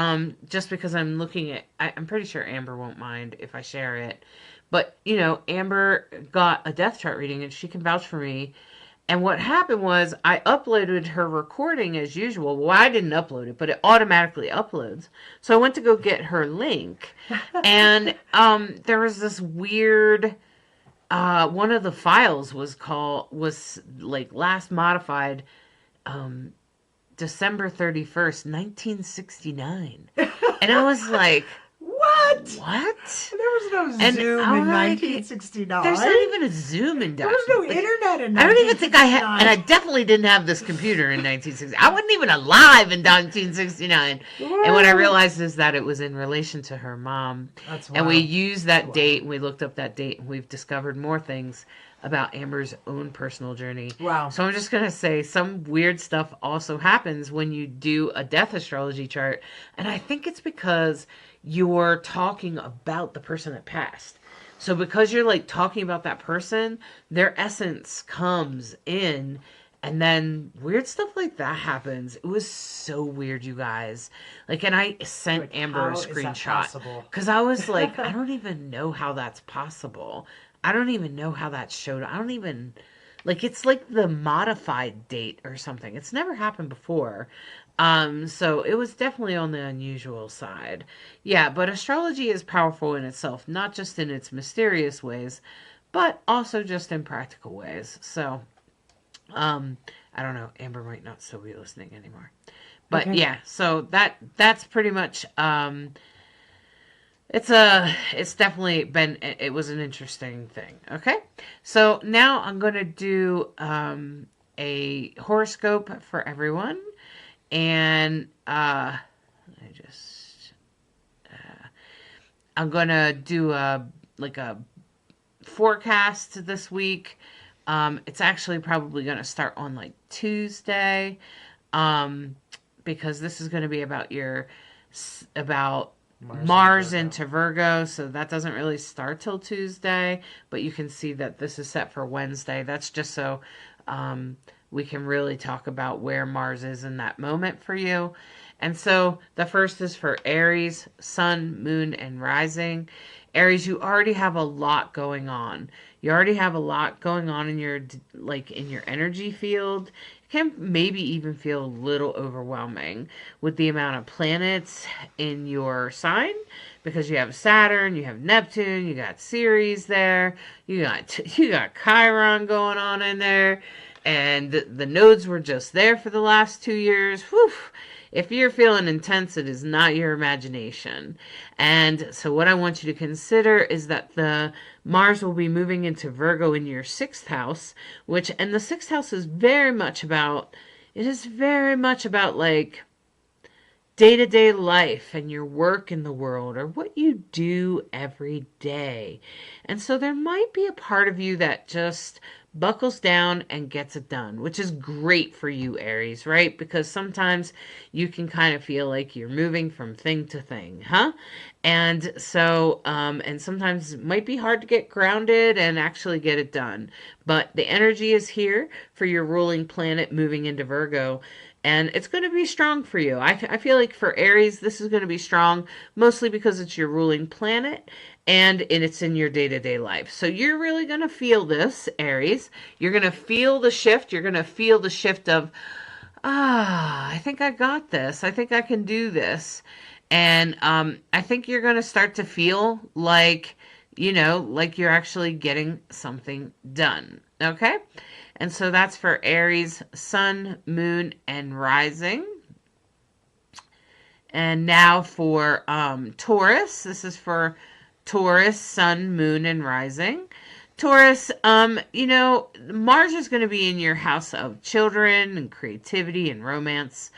just because I'm looking at, I'm pretty sure Amber won't mind if I share it. But, Amber got a death chart reading and she can vouch for me. And what happened was I uploaded her recording as usual. Well, I didn't upload it, but it automatically uploads. So I went to go get her link. And there was this weird, one of the files was like last modified December 31st, 1969. And I was like, What? what? There was no And Zoom I'm in like, 1969. There's not even a Zoom in There was no internet in 1969. I don't even think I had, and I definitely didn't have this computer in 1960. I wasn't even alive in 1969. And what I realized is that it was in relation to her mom. That's And we wild. used that date, and we looked up that date, and we've discovered more things about Amber's own personal journey. Wow. So I'm just going to say some weird stuff also happens when you do a death astrology chart. And I think it's because you're talking about the person that passed. So because you're like talking about that person, their essence comes in, and then weird stuff like that happens. It was so weird, you guys. Like, and I sent Like, Amber how a is that screenshot possible? because I was like, I don't even know how that's possible. I don't even know how that showed. I don't even like, it's like the modified date or something. It's never happened before. So it was definitely on the unusual side. Yeah, but astrology is powerful in itself, not just in its mysterious ways, but also just in practical ways. So, I don't know. Amber might not still be listening anymore. But Okay. yeah, so that's pretty much it's definitely been, it was an interesting thing. Okay. So now I'm going to do a horoscope for everyone. And I'm going to do a forecast this week. It's actually probably going to start on like Tuesday. Because this is going to be about about Mars into Virgo, so that doesn't really start till Tuesday, but you can see that this is set for Wednesday. That's just so we can really talk about where Mars is in that moment for you. And so the first is for Aries, Sun, Moon, and Rising. Aries, you already have a lot going on. You already have a lot going on in your energy field. It can maybe even feel a little overwhelming with the amount of planets in your sign, because you have Saturn, you have Neptune, you got Ceres there, you got Chiron going on in there, and the nodes were just there for the last 2 years. Whew. If you're feeling intense, it is not your imagination. And so what I want you to consider is that the Mars will be moving into Virgo in your 6th house, and the 6th house is very much about, like day-to-day life and your work in the world, or what you do every day. And so there might be a part of you that just buckles down and gets it done, which is great for you, Aries, right? Because sometimes you can kind of feel like you're moving from thing to thing, huh? And so, and sometimes it might be hard to get grounded and actually get it done. But the energy is here for your ruling planet moving into Virgo. And it's going to be strong for you. I feel like for Aries, this is going to be strong, mostly because it's your ruling planet and it's in your day-to-day life. So you're really going to feel this, Aries. You're going to feel the shift. You're going to feel the shift of, I think I got this. I think I can do this. And I think you're going to start to feel like, like you're actually getting something done. Okay? And so that's for Aries, Sun, Moon, and Rising. And now for Taurus. This is for Taurus, Sun, Moon, and Rising. Taurus, Mars is going to be in your house of children and creativity and romance.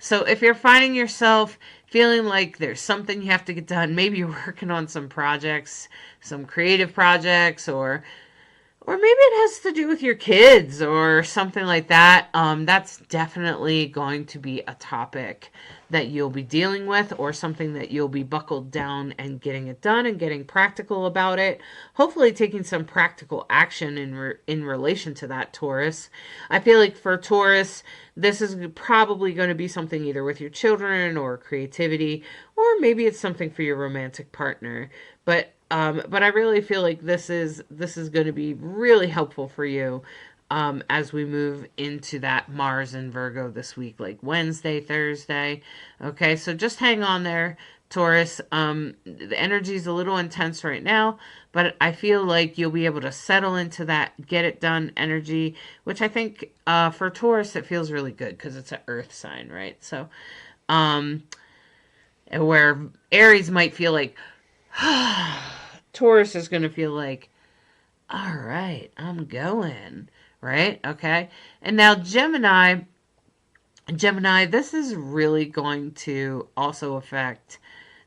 So if you're finding yourself feeling like there's something you have to get done, maybe you're working on some projects, some creative projects, or maybe it has to do with your kids or something like that. That's definitely going to be a topic that you'll be dealing with, or something that you'll be buckled down and getting it done and getting practical about it. Hopefully taking some practical action in relation to that, Taurus. I feel like for Taurus, this is probably going to be something either with your children or creativity, or maybe it's something for your romantic partner. But I really feel like this is going to be really helpful for you as we move into that Mars and Virgo this week, like Wednesday, Thursday. Okay, so just hang on there, Taurus. The energy is a little intense right now, but I feel like you'll be able to settle into that get it done energy, which I think for Taurus it feels really good because it's an earth sign, right? So where Aries might feel like Taurus is going to feel like, all right, I'm going, right? Okay. And now Gemini, this is really going to also affect,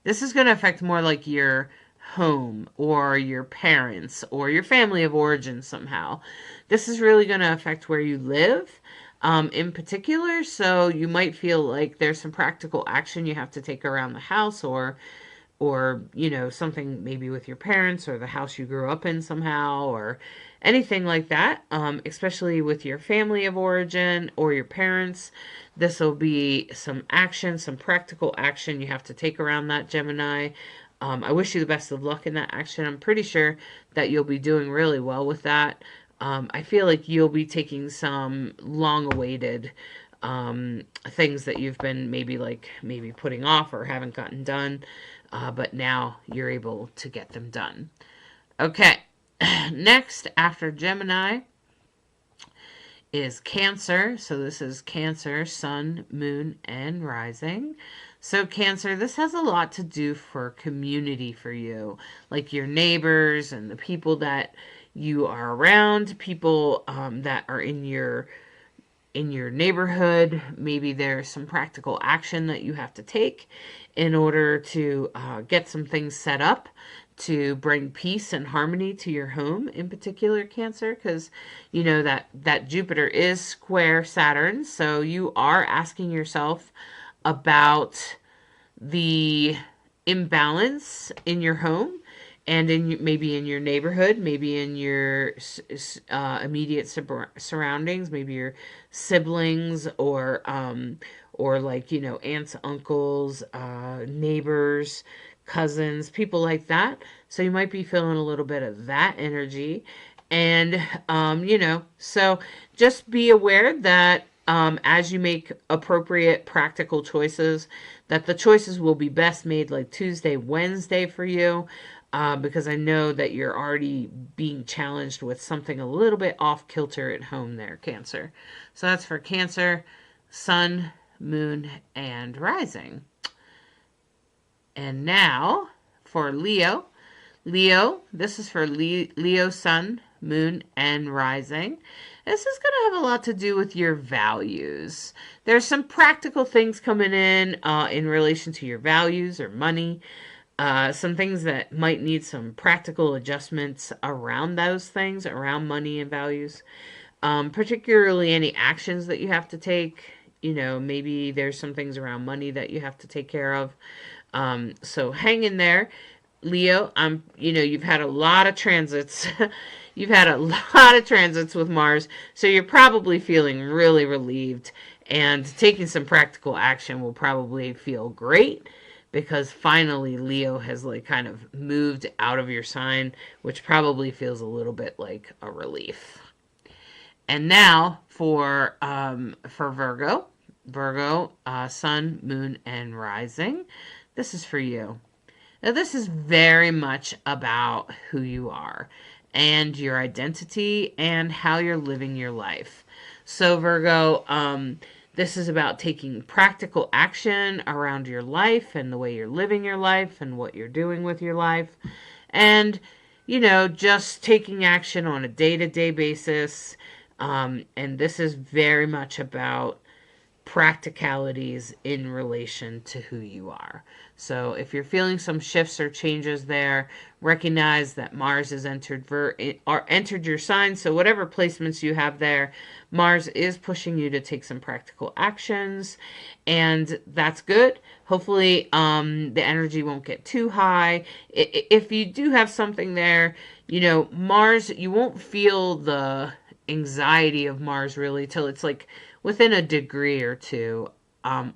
this is going to affect more like your home or your parents or your family of origin somehow. This is really going to affect where you live. In particular, so you might feel like there's some practical action you have to take around the house, or something maybe with your parents or the house you grew up in somehow, or anything like that, especially with your family of origin or your parents. This will be some action, some practical action you have to take around that, Gemini. I wish you the best of luck in that action. I'm pretty sure that you'll be doing really well with that. I feel like you'll be taking some long-awaited things that you've been maybe putting off or haven't gotten done. But now you're able to get them done. Okay, next after Gemini is Cancer. So this is Cancer, Sun, Moon, and Rising. So Cancer, this has a lot to do for community for you, like your neighbors and the people that you are around, people that are in your neighborhood. Maybe there's some practical action that you have to take in order to get some things set up to bring peace and harmony to your home, in particular, Cancer, because you know that Jupiter is square Saturn, so you are asking yourself about the imbalance in your home and maybe in your neighborhood, maybe in your immediate surroundings, maybe your siblings, or aunts, uncles, neighbors, cousins, people like that. So you might be feeling a little bit of that energy. And, so just be aware that as you make appropriate practical choices, that the choices will be best made like Tuesday, Wednesday for you. Because I know that you're already being challenged with something a little bit off kilter at home there, Cancer. So that's for Cancer, Sun, Moon, and Rising. And now for Leo. Leo, this is for Leo, Sun, Moon, and Rising. This is going to have a lot to do with your values. There's some practical things coming in relation to your values or money. Some things that might need some practical adjustments around those things, around money and values. Particularly any actions that you have to take. Maybe there's some things around money that you have to take care of. So hang in there, Leo. You've had a lot of transits. You've had a lot of transits with Mars, so you're probably feeling really relieved, and taking some practical action will probably feel great, because finally Leo has kind of moved out of your sign, which probably feels a little bit like a relief. And now for Virgo. Virgo, Sun, Moon, and Rising. This is for you. Now this is very much about who you are. and your identity and how you're living your life. So Virgo, this is about taking practical action around your life and the way you're living your life and what you're doing with your life. And, just taking action on a day-to-day basis. And this is very much about practicalities in relation to who you are. So if you're feeling some shifts or changes there, recognize that Mars has entered your sign. So whatever placements you have there, Mars is pushing you to take some practical actions, and that's good. Hopefully, the energy won't get too high. If you do have something there, Mars, you won't feel the anxiety of Mars really till it's like within a degree or two,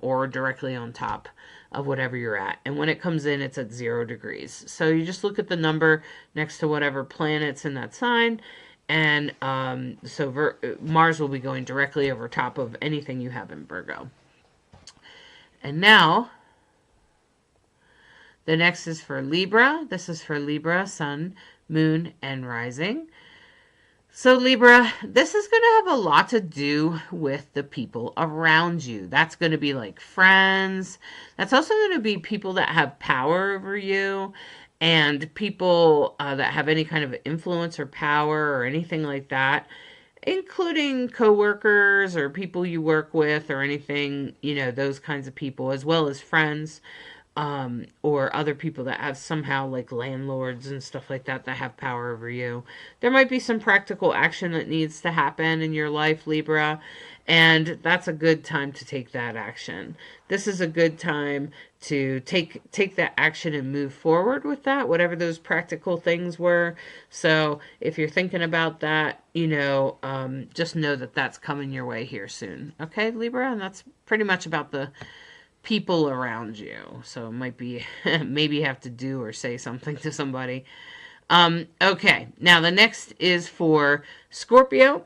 or directly on top of whatever you're at. And when it comes in, it's at 0 degrees. So you just look at the number next to whatever planet's in that sign. And Mars will be going directly over top of anything you have in Virgo. And now, the next is for Libra. This is for Libra, Sun, Moon, and Rising. So Libra, this is going to have a lot to do with the people around you. That's going to be like friends. That's also going to be people that have power over you, and people that have any kind of influence or power or anything like that, including coworkers or people you work with or anything, those kinds of people, as well as friends. Or other people that have somehow like landlords and stuff like that have power over you. There might be some practical action that needs to happen in your life, Libra, and that's a good time to take that action. This is a good time to take that action and move forward with that, whatever those practical things were. So if you're thinking about that, just know that that's coming your way here soon. Okay, Libra, and that's pretty much about the people around you. So it might be maybe you have to do or say something to somebody. Okay, now the next is for Scorpio.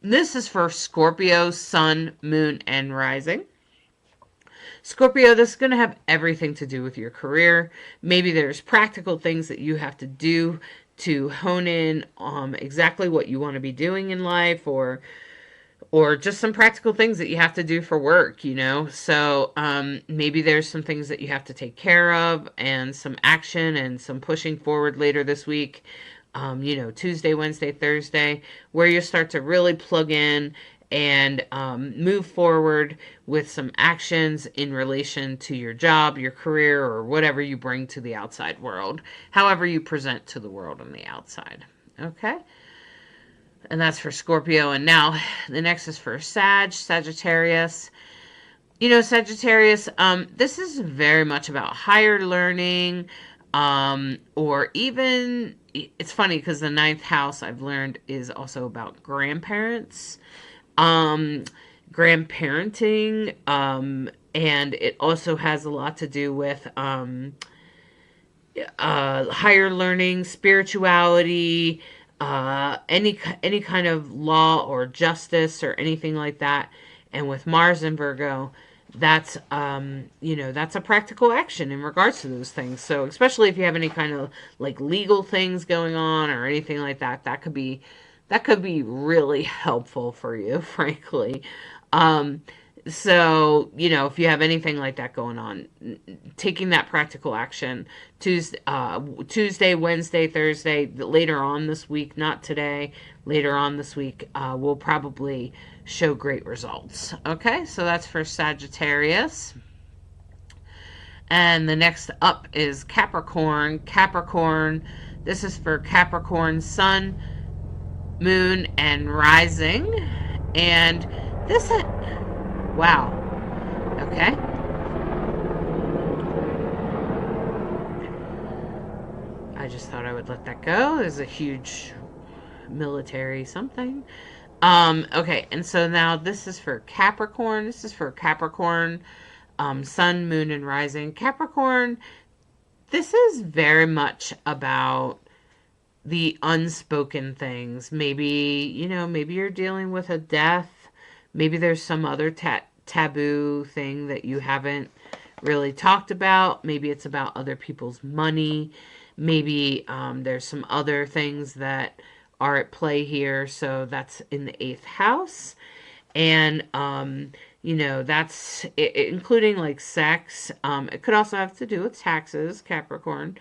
This is for Scorpio, Sun, Moon, and Rising. Scorpio, this is going to have everything to do with your career. Maybe there's practical things that you have to do to hone in exactly what you want to be doing in life, or just some practical things that you have to do for work, So maybe there's some things that you have to take care of, and some action and some pushing forward later this week, Tuesday, Wednesday, Thursday, where you start to really plug in and move forward with some actions in relation to your job, your career, or whatever you bring to the outside world, however you present to the world on the outside. Okay? And that's for Scorpio. And now the next is for Sagittarius. Sagittarius, this is very much about higher learning, or even, it's funny because the 9th house, I've learned, is also about grandparents, grandparenting, and it also has a lot to do with higher learning, spirituality, any kind of law or justice or anything like that. And with Mars and Virgo, that's that's a practical action in regards to those things. So especially if you have any kind of like legal things going on or anything like that, that could be really helpful for you, frankly. So, if you have anything like that going on, taking that practical action Tuesday, Wednesday, Thursday, later on this week, not today, later on this week, will probably show great results. Okay, so that's for Sagittarius. And the next up is Capricorn. Capricorn, this is for Capricorn, Sun, Moon, and Rising. And this... Wow. Okay. I just thought I would let that go. There's a huge military something. Okay, and so now this is for Capricorn. This is for Capricorn, Sun, Moon, and Rising. Capricorn, this is very much about the unspoken things. Maybe, maybe you're dealing with a death. Maybe there's some other taboo thing that you haven't really talked about. Maybe it's about other people's money. Maybe there's some other things that are at play here. So that's in the 8th house. And, that's including like sex. It could also have to do with taxes, Capricorn.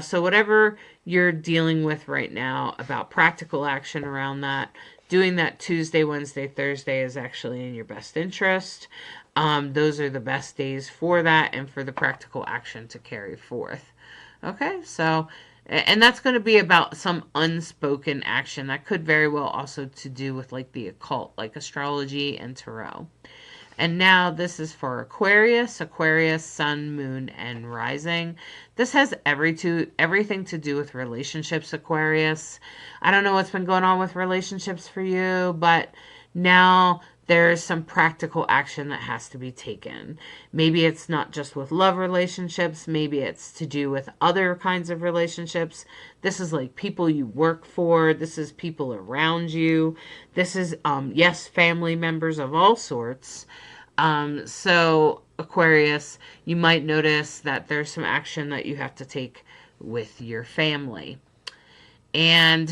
So whatever you're dealing with right now about practical action around that, doing that Tuesday, Wednesday, Thursday is actually in your best interest. Those are the best days for that and for the practical action to carry forth. Okay, so, and that's going to be about some unspoken action that could very well also to do with like the occult, like astrology and tarot. And now this is for Aquarius, sun, moon, and rising. This has everything to do with relationships, Aquarius. I don't know what's been going on with relationships for you, but now there's some practical action that has to be taken. Maybe it's not just with love relationships. Maybe it's to do with other kinds of relationships. This is like people you work for. This is people around you. This is, yes, family members of all sorts. So Aquarius, you might notice that there's some action that you have to take with your family. And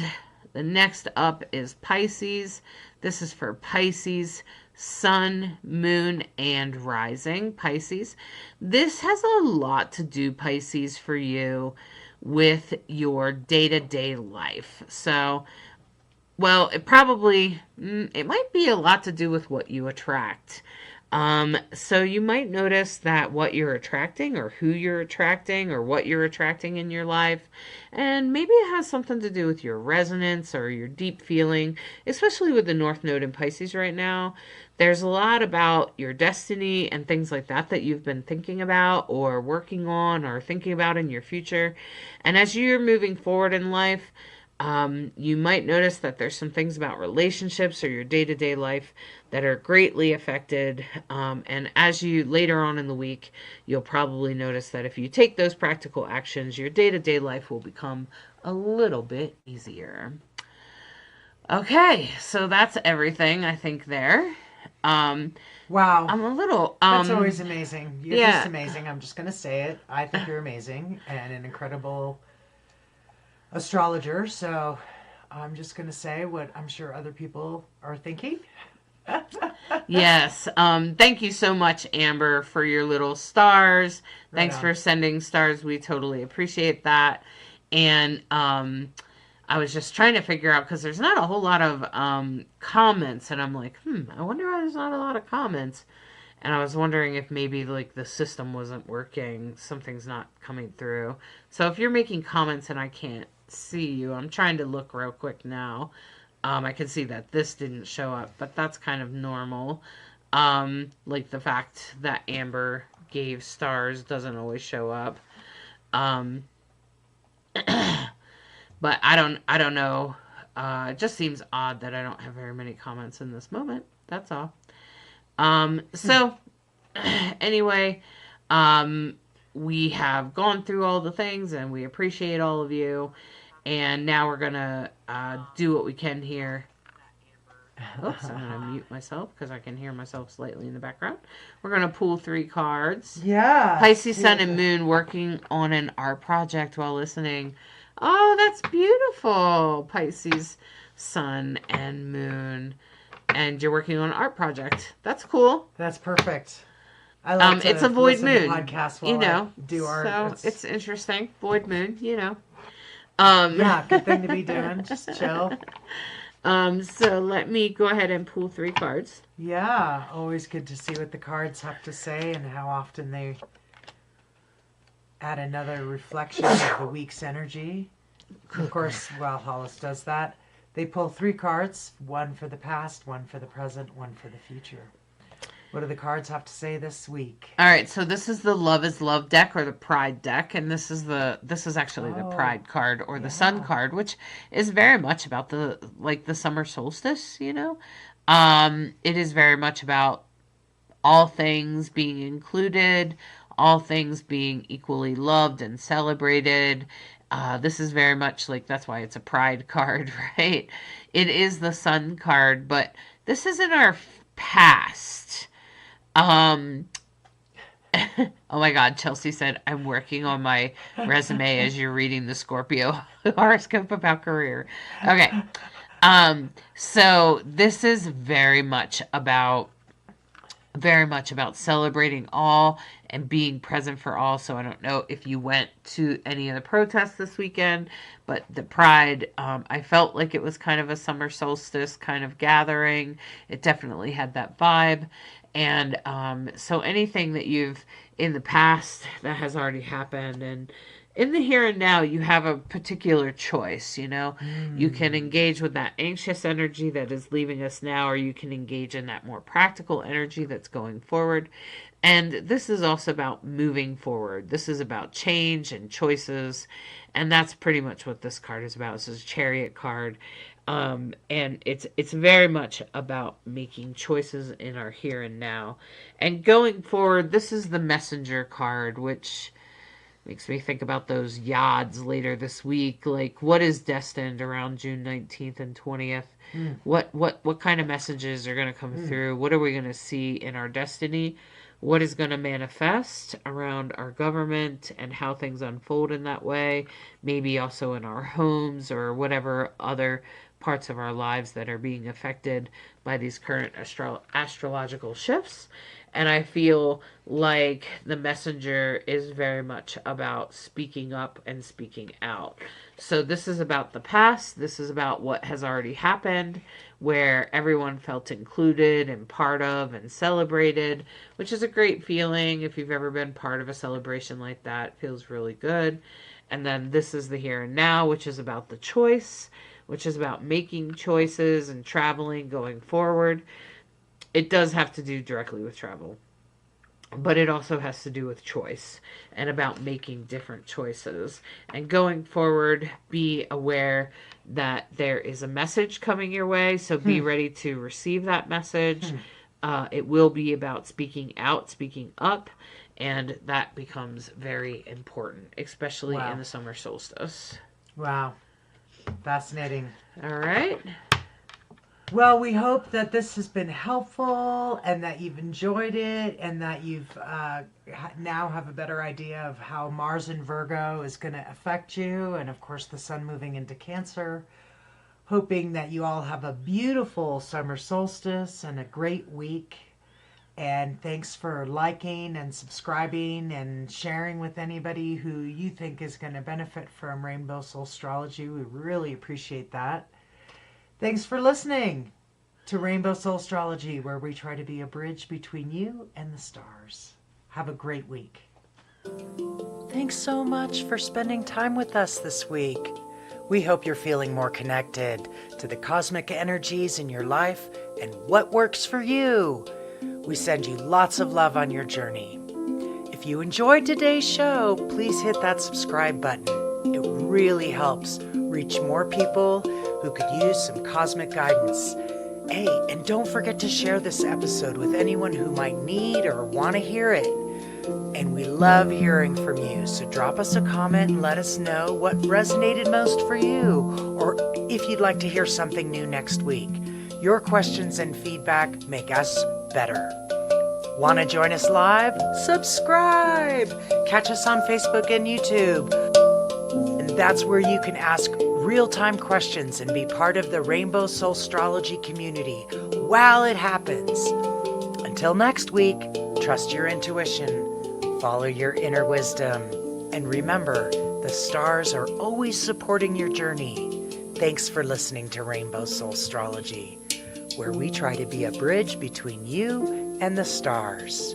the next up is Pisces. This is for Pisces, sun, moon, and rising. Pisces. This has a lot to do, Pisces, for you with your day-to-day life. So, well, it might be a lot to do with what you attract. So you might notice that what you're attracting or who you're attracting or what you're attracting in your life, and maybe it has something to do with your resonance or your deep feeling, especially with the North Node in Pisces right now. There's a lot about your destiny and things like that that you've been thinking about or working on or thinking about in your future. And as you're moving forward in life, you might notice that there's some things about relationships or your day-to-day life that are greatly affected. And as you later on in the week, you'll probably notice that if you take those practical actions, your day-to-day life will become a little bit easier. Okay, so that's everything I think there. Wow. I'm a little. That's always amazing. You're yeah. just amazing. I'm just going to say it. I think you're amazing and an incredible astrologer. So I'm just going to say what I'm sure other people are thinking. Yes. Thank you so much, Amber, for your little stars. Thanks for sending stars. We totally appreciate that. And I was just trying to figure out, because there's not a whole lot of comments, and I'm like, I wonder why there's not a lot of comments. And I was wondering if maybe like the system wasn't working, something's not coming through. So if you're making comments and I can't see you, I'm trying to look real quick now. I can see that this didn't show up, but that's kind of normal. Like the fact that Amber gave stars doesn't always show up. But I don't know. It just seems odd that I don't have very many comments in this moment. That's all. So anyway, we have gone through all the things and we appreciate all of you. And now we're going to do what we can here. Oops, I'm going to mute myself because I can hear myself slightly in the background. We're going to pull 3 cards. Yeah. Pisces, Sun, and Moon working on an art project while listening. Oh, that's beautiful. Pisces, Sun, and Moon. And you're working on an art project. That's cool. That's perfect. I like to it's a void moon. Podcast while I do art. So it's interesting. Void moon, yeah, good thing to be doing. Just chill. So let me go ahead and pull 3 cards. Yeah, always good to see what the cards have to say and how often they add another reflection of the week's energy. Of course, while Hollis does that, they pull 3 cards, 1 for the past, 1 for the present, 1 for the future. What do the cards have to say this week? All right, so this is the Love is Love deck or the Pride deck, and this is actually the Pride card or the Sun card, which is very much about the summer solstice, It is very much about all things being included, all things being equally loved and celebrated. This is very much that's why it's a Pride card, right? It is the Sun card, but this is in our past. Oh my God, Chelsea said, I'm working on my resume as you're reading the Scorpio horoscope about career. Okay. So this is very much about celebrating all and being present for all. So I don't know if you went to any of the protests this weekend, but the Pride, I felt like it was kind of a summer solstice kind of gathering. It definitely had that vibe. And so anything that you've in the past that has already happened, and in the here and now, you have a particular choice. You can engage with that anxious energy that is leaving us now, or you can engage in that more practical energy that's going forward. And this is also about moving forward. This is about change and choices, and that's pretty much what this card is about. This is a Chariot card. And it's very much about making choices in our here and now. And going forward, this is the Messenger card, which makes me think about those yads later this week. Like, what is destined around June 19th and 20th? What kind of messages are going to come through? What are we going to see in our destiny? What is going to manifest around our government and how things unfold in that way? Maybe also in our homes or whatever other parts of our lives that are being affected by these current astrological shifts. And I feel like the Messenger is very much about speaking up and speaking out. So this is about the past. This is about what has already happened, where everyone felt included and part of and celebrated, which is a great feeling. If you've ever been part of a celebration like that, it feels really good. And then this is the here and now, which is about the choice, which is about making choices and traveling going forward. It does have to do directly with travel, but it also has to do with choice and about making different choices. And going forward, be aware that there is a message coming your way, so be ready to receive that message. It will be about speaking out, speaking up, and that becomes very important, especially in the summer solstice. Wow. Fascinating. All right. Well, we hope that this has been helpful and that you've enjoyed it and that you've now have a better idea of how Mars in Virgo is going to affect you, and of course the sun moving into Cancer. Hoping that you all have a beautiful summer solstice and a great week. And thanks for liking and subscribing and sharing with anybody who you think is going to benefit from Rainbow Soul Astrology. We really appreciate that. Thanks for listening to Rainbow Soul Astrology, where we try to be a bridge between you and the stars. Have a great week. Thanks so much for spending time with us this week. We hope you're feeling more connected to the cosmic energies in your life and what works for you. We send you lots of love on your journey. If you enjoyed today's show, please hit that subscribe button. It really helps reach more people who could use some cosmic guidance. Hey, and don't forget to share this episode with anyone who might need or want to hear it. And we love hearing from you, so drop us a comment and let us know what resonated most for you, or if you'd like to hear something new next week. Your questions and feedback make us better. Want to join us live? Subscribe! Catch us on Facebook and YouTube. And that's where you can ask real-time questions and be part of the Rainbow Soul Astrology community while it happens. Until next week, trust your intuition, follow your inner wisdom, and remember, the stars are always supporting your journey. Thanks for listening to Rainbow Soul Astrology, where we try to be a bridge between you and the stars.